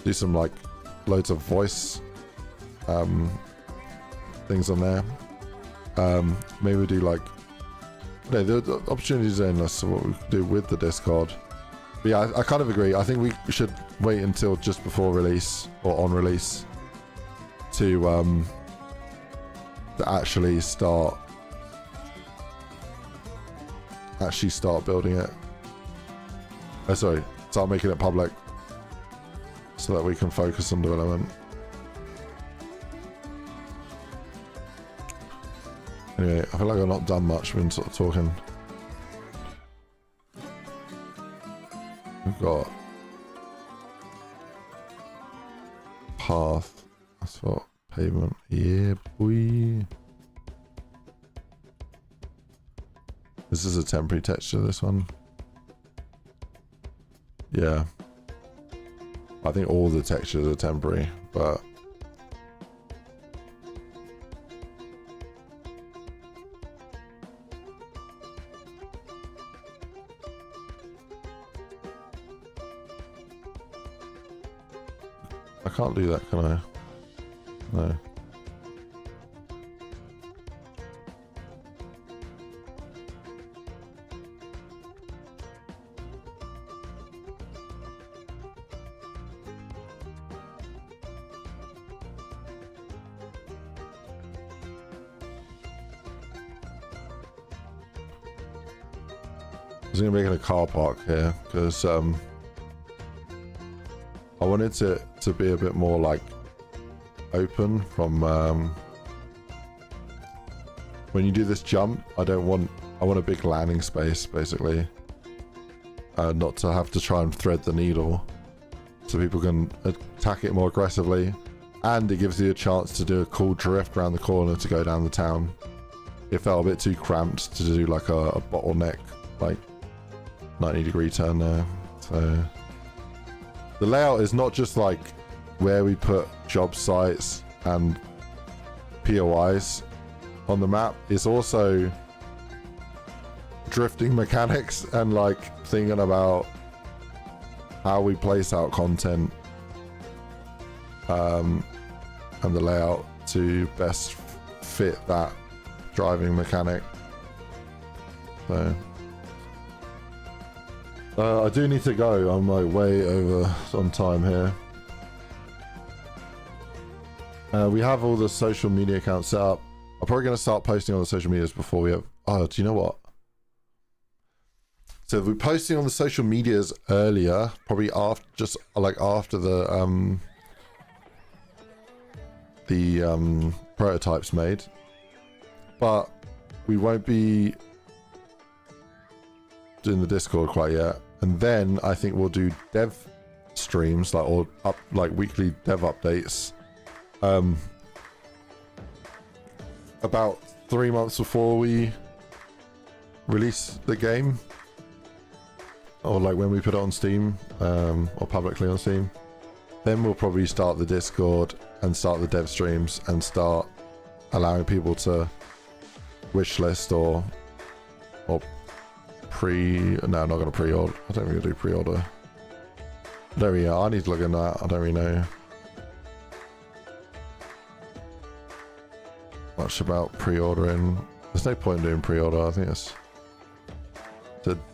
A: do some like loads of voice things on there. Maybe we'll do like, no, the opportunities are endless, so what we can do with the Discord. But yeah, I kind of agree. I think we should wait until just before release or on release to actually start building it. Oh, sorry, start making it public so that we can focus on development. Anyway, I feel like I've not done much. We've been sort of talking. We've got path, asphalt, pavement. Yeah, boy. This is a temporary texture, this one. Yeah. I think all the textures are temporary, but I can't do that, can I? No. I was going to make it a car park here because I wanted it to be a bit more like open from when you do this jump. I want a big landing space basically, not to have to try and thread the needle, so people can attack it more aggressively, and it gives you a chance to do a cool drift around the corner to go down the town. It felt a bit too cramped to do like a bottleneck, like 90-degree turn there. So the layout is not just like where we put job sites and POIs on the map, it's also drifting mechanics and like thinking about how we place out content and the layout to best fit that driving mechanic. So I do need to go. I'm like way over on time here. We have all the social media accounts set up. I'm probably going to start posting on the social medias before we have... Oh, do you know what? So we're posting on the social medias earlier, probably after, just like after the prototype's made. But we won't be doing the Discord quite yet. And then I think we'll do dev streams, like, or up like weekly dev updates. About 3 months before we release the game, or like when we put it on Steam, or publicly on Steam. Then we'll probably start the Discord and start the dev streams and start allowing people to wishlist or no, I'm not gonna pre-order. I don't really do pre-order. There we are. I need to look at that. I don't really know much about pre-ordering. There's no point in doing pre-order. I think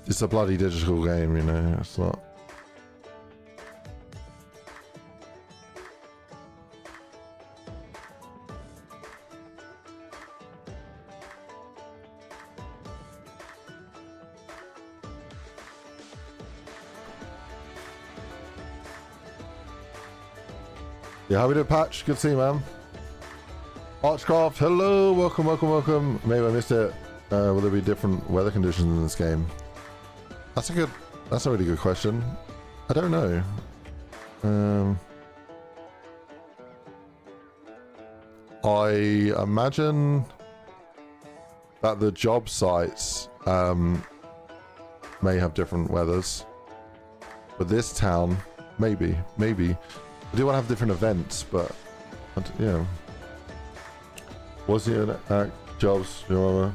A: it's a bloody digital game, you know. It's not. Yeah, how we doing, Patch? Good to see you, man. Archcraft, hello, welcome, welcome, welcome. Maybe I missed it. Will there be different weather conditions in this game? That's a really good question. I don't know. I imagine that the job sites may have different weathers, but this town, maybe. I do want to have different events, but you know. Was it at jobs, you remember?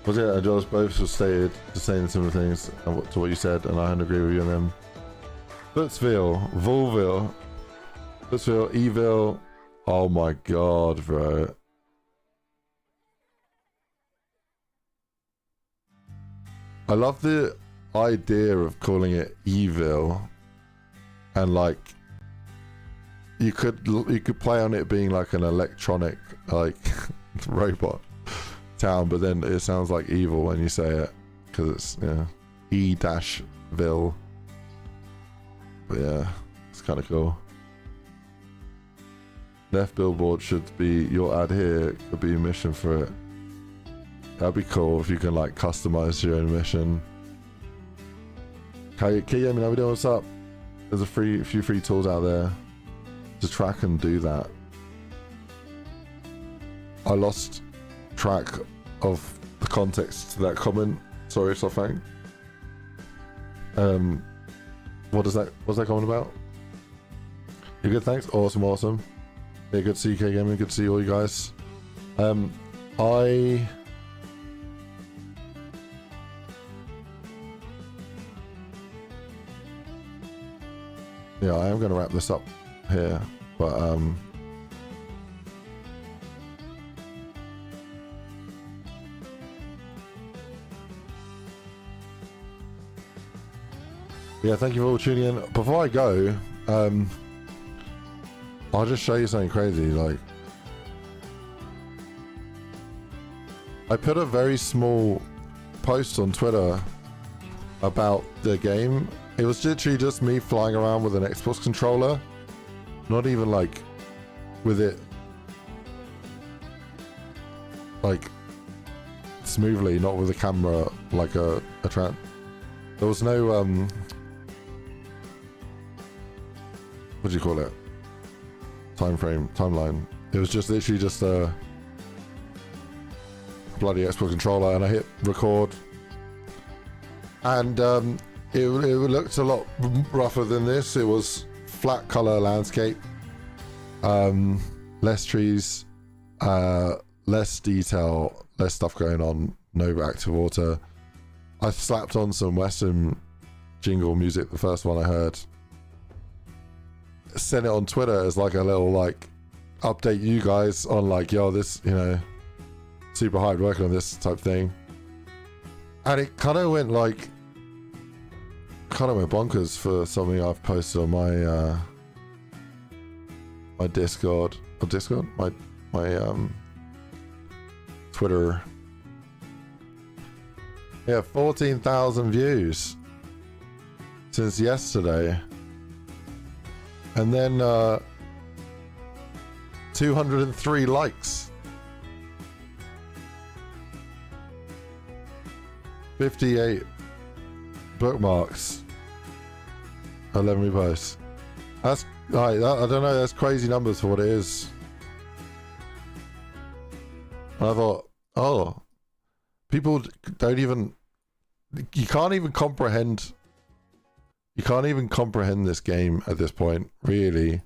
A: Was it at jobs? Both were stated the same similar things to what you said, and I agree with you on them. Footsville, Volville, Footsville, Evil. Oh my god, bro. I love the idea of calling it Evil, and like you could play on it being like an electronic like robot town, but then it sounds like evil when you say it because it's E-Ville. But yeah, it's kind of cool. Left billboard should be your ad here. Could be a mission for it. That'd be cool if you can like customize your own mission. Okay, let me know what's up. There's a few free tools out there to track and do that. I lost track of the context to that comment. Sorry, Sofang. What's that comment about? You good? Thanks. Awesome. Yeah, good to see you, K Gaming. Good to see all you guys. Yeah, I am going to wrap this up here, but yeah, thank you for all tuning in. Before I go, I'll just show you something crazy. Like, I put a very small post on Twitter about the game. It was literally just me flying around with an Xbox controller, not even like with it like smoothly, not with a camera like a there was no what do you call it, timeline. It was just literally just a bloody Xbox controller, and I hit record, and it looked a lot rougher than this. It was flat color landscape, less trees, less detail, less stuff going on, Nova Active Water. I slapped on some Western jingle music, the first one I heard. Sent it on Twitter as like a little like update you guys on like, yo, this, you know, super hard working on this type thing. And it kind of went bonkers for something I've posted on my my Discord, my Twitter. Yeah, 14,000 views since yesterday, and then 203 likes, 58 bookmarks, 11 reposts. That's like, I don't know, that's crazy numbers for what it is. And I thought, oh, people don't even, you can't even comprehend this game at this point, really.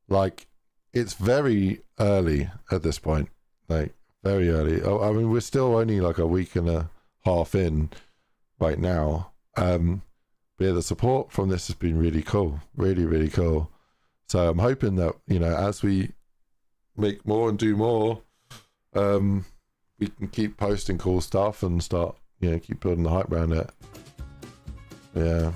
A: Like, it's very early at this point, like very early. Oh, I mean, we're still only like a week and a half in right now. But yeah, the support from this has been really cool, really, really cool. So I'm hoping that, you know, as we make more and do more, we can keep posting cool stuff and start, you know, keep building the hype around it. Yeah.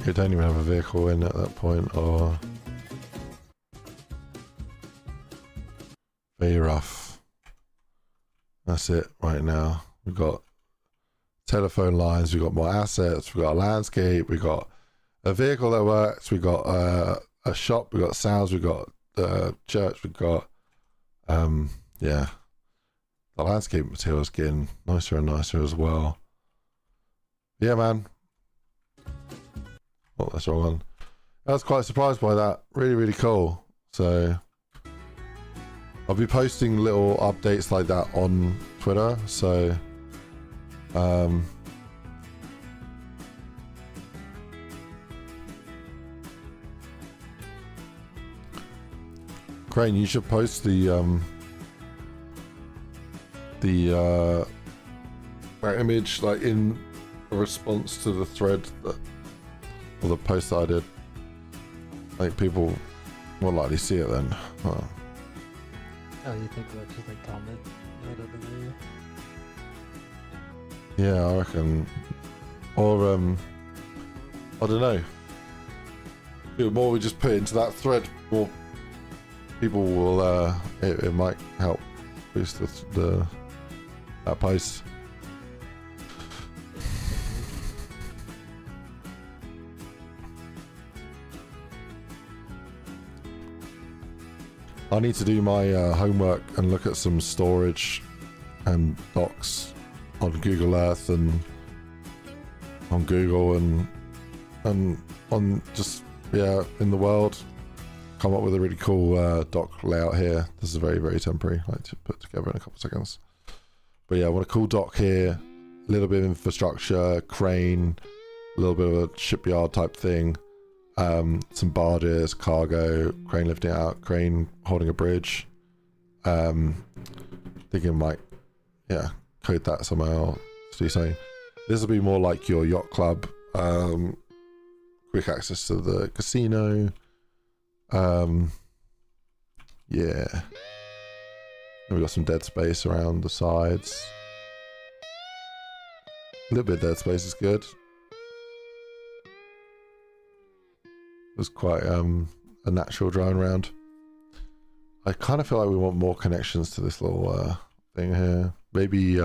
A: You don't even have a vehicle in at that point, or very rough. That's it right now. We've got telephone lines, we've got more assets, we've got a landscape, we've got a vehicle that works, we've got a shop, we've got sounds, we've got church, we've got yeah, the landscape material is getting nicer and nicer as well. Yeah, man. Oh, that's the wrong one. I was quite surprised by that. Really, really cool. So I'll be posting little updates like that on Twitter. So Crane, you should post the image like in response to the thread that, or the post that I did. Like, people more likely see it then. Oh,
B: you think what? Just like comment right under there?
A: yeah, I reckon. Or I don't know. The more we just put into that thread, more people will. It might help boost that post. I need to do my homework and look at some storage and docs on Google Earth and on Google and on just, yeah, in the world. Come up with a really cool dock layout here. This is very, very temporary. I like to put together in a couple of seconds. But yeah, I want a cool dock here. A little bit of infrastructure, crane, a little bit of a shipyard type thing. Some barges, cargo, crane lifting out, crane holding a bridge. Thinking might, yeah, code that somehow to do something. This will be more like your yacht club. Quick access to the casino. Yeah. And we've got some dead space around the sides. A little bit of dead space is good. It was quite a natural driving around. I kind of feel like we want more connections to this little thing here. Maybe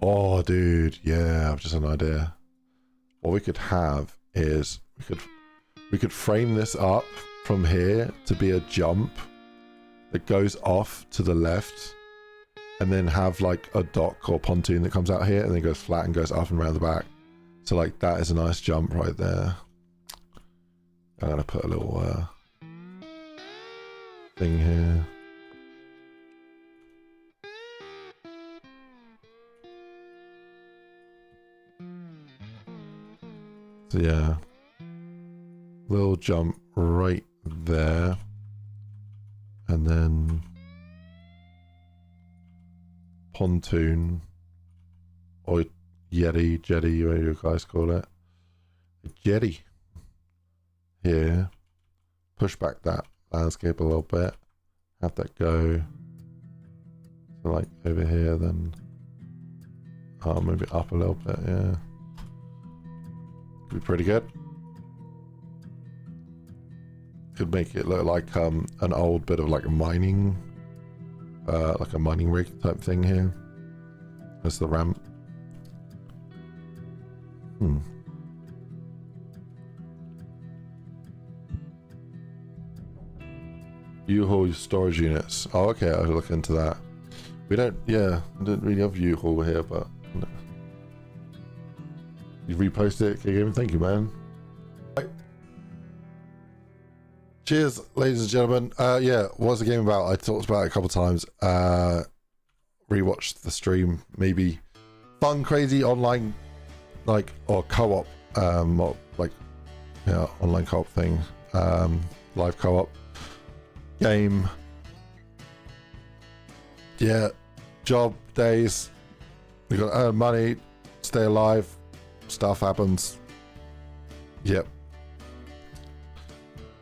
A: oh dude, yeah, I've just an idea. What we could have is we could frame this up from here to be a jump that goes off to the left, and then have like a dock or pontoon that comes out here and then goes flat and goes up and around the back. So like that is a nice jump right there. I'm gonna put a little thing here. So yeah, little jump right there, and then pontoon or jetty, whatever you guys call it, a jetty here. Push back that landscape a little bit, have that go so like over here, then move it up a little bit. Yeah, be pretty good. Could make it look like an old bit of like a mining rig type thing here. That's the ramp. U-Haul storage units. Oh, okay, I'll look into that. We don't really have U-Haul here, but no. You repost it, Game. Thank you, man. Right. Cheers, ladies and gentlemen. Yeah, what's the game about? I talked about it a couple of times. Rewatched the stream. Maybe fun, crazy online, like, or co-op, or like, yeah, online co-op thing. Live co-op game. Yeah, job days. You got to earn money, stay alive. Stuff happens. Yep.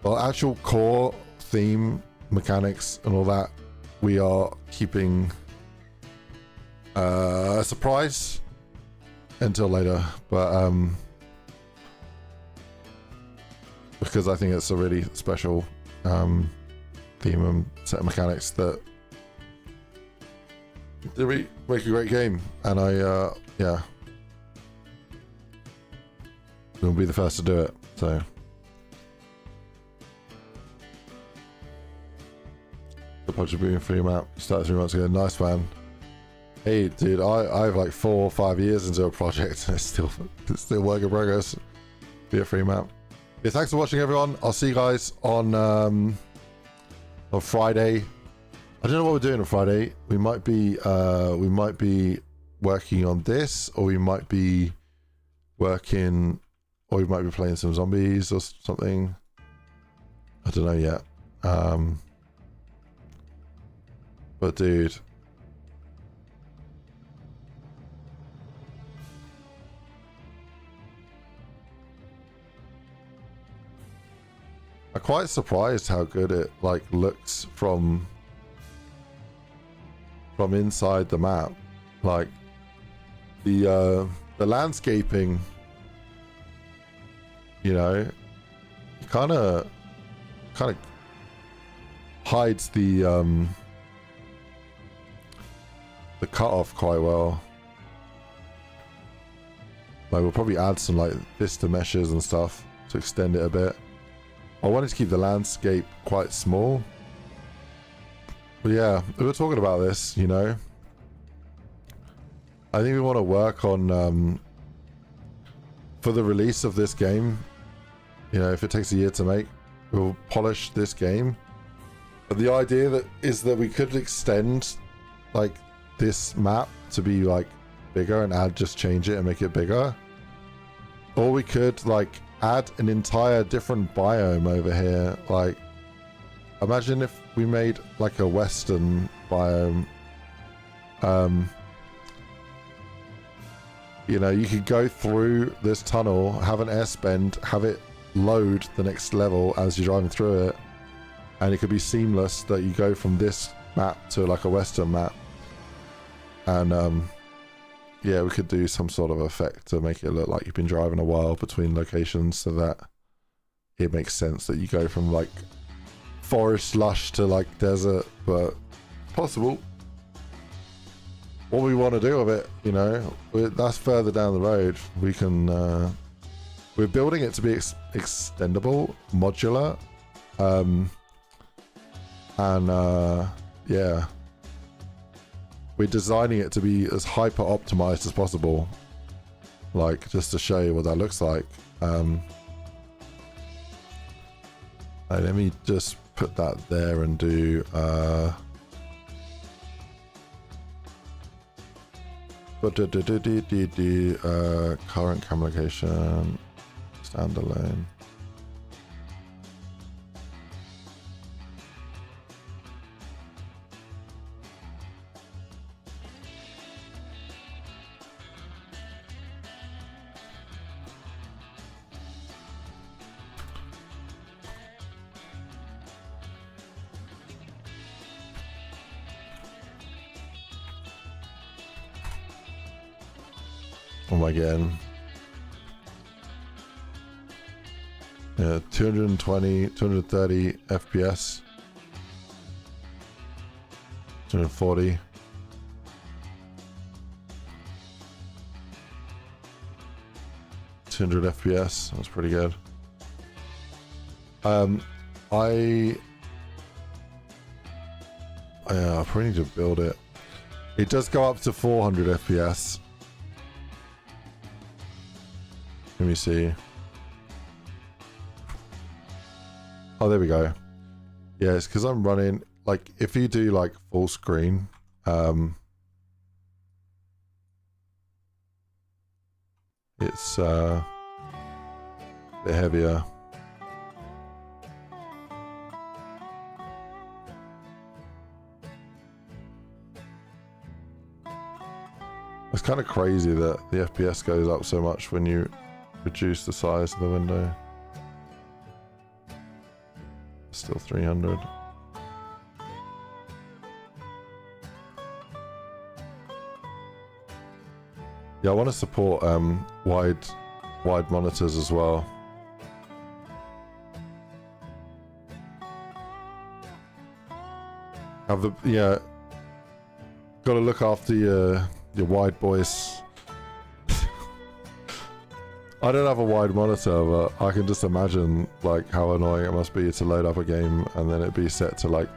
A: Well, actual core theme, mechanics, and all that, we are keeping a surprise until later. But because I think it's a really special theme and set of mechanics that really make a great game, and I yeah, we'll be the first to do it. So the project being free map started 3 months ago. Nice, man. Hey dude, I have like 4 or 5 years into a project and it's still work in progress. Be a free map. Yeah, thanks for watching, everyone. I'll see you guys on Friday. I don't know what we're doing on Friday. We might be working on this, or we might be playing some zombies or something. I don't know yet. But dude, I'm quite surprised how good it like looks from inside the map. Like the landscaping, you know, kind of hides the cutoff quite well. Like we'll probably add some like vista meshes and stuff to extend it a bit. I wanted to keep the landscape quite small. But yeah, we were talking about this, you know. I think we want to work on for the release of this game, you know, if it takes a year to make, we'll polish this game. But the idea is that we could extend like this map to be like bigger and just change it and make it bigger. Or we could like add an entire different biome over here. Like imagine if we made like a western biome. You know, you could go through this tunnel, have an air spend, have it load the next level as you're driving through it, and it could be seamless that you go from this map to like a western map. And yeah, we could do some sort of effect to make it look like you've been driving a while between locations, so that it makes sense that you go from like forest lush to like desert. But possible. What we want to do with it, you know, that's further down the road. We can we're building it to be extendable, modular, and yeah, we're designing it to be as hyper optimized as possible, like just to show you what that looks like. Let me just put that there and do current camera location, Standalone. Oh my god. Yeah, 220, 230 FPS. 240. FPS. That's pretty good. I probably need to build it. It does go up to 400 FPS. Let me see. Oh, there we go. Yeah, it's because I'm running, like, if you do, like, full screen, it's a bit heavier. It's kind of crazy that the FPS goes up so much when you reduce the size of the window. Still 300. Yeah, I want to support wide monitors as well. Have the got to look after your wide boys. I don't have a wide monitor, but I can just imagine like how annoying it must be to load up a game and then it be set to like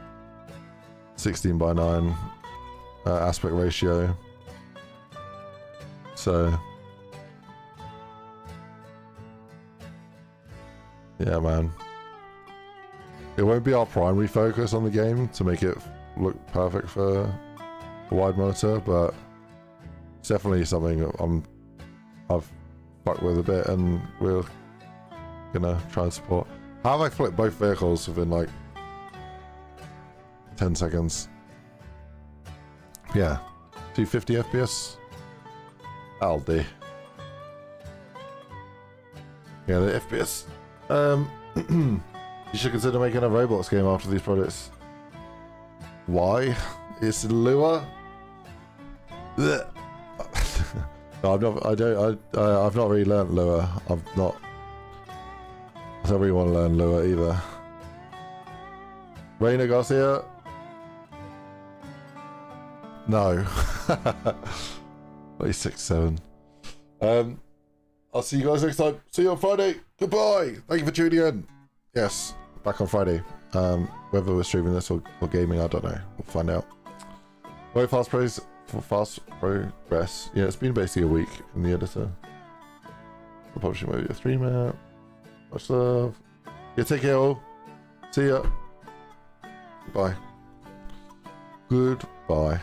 A: 16:9 aspect ratio. So yeah, man, it won't be our primary focus on the game to make it look perfect for a wide monitor, but it's definitely something I've fucked with a bit, and we're gonna try and support. How have I flipped both vehicles within like 10 seconds? Yeah, 250 FPS. That'll do. Yeah, the FPS. You should consider making a Roblox game after these projects. Why? It's Lua. No, I've not. I've not really learnt Lua. I don't really want to learn Lua either. Reina Garcia. No. 6-7. I'll see you guys next time. See you on Friday. Goodbye. Thank you for tuning in. Yes, back on Friday. Whether we're streaming this or gaming, I don't know. We'll find out. Very fast progress. Yeah, it's been basically a week in the editor. The publishing maybe a 3-minute. Much love. Yeah, take care all. See ya. Goodbye. Goodbye.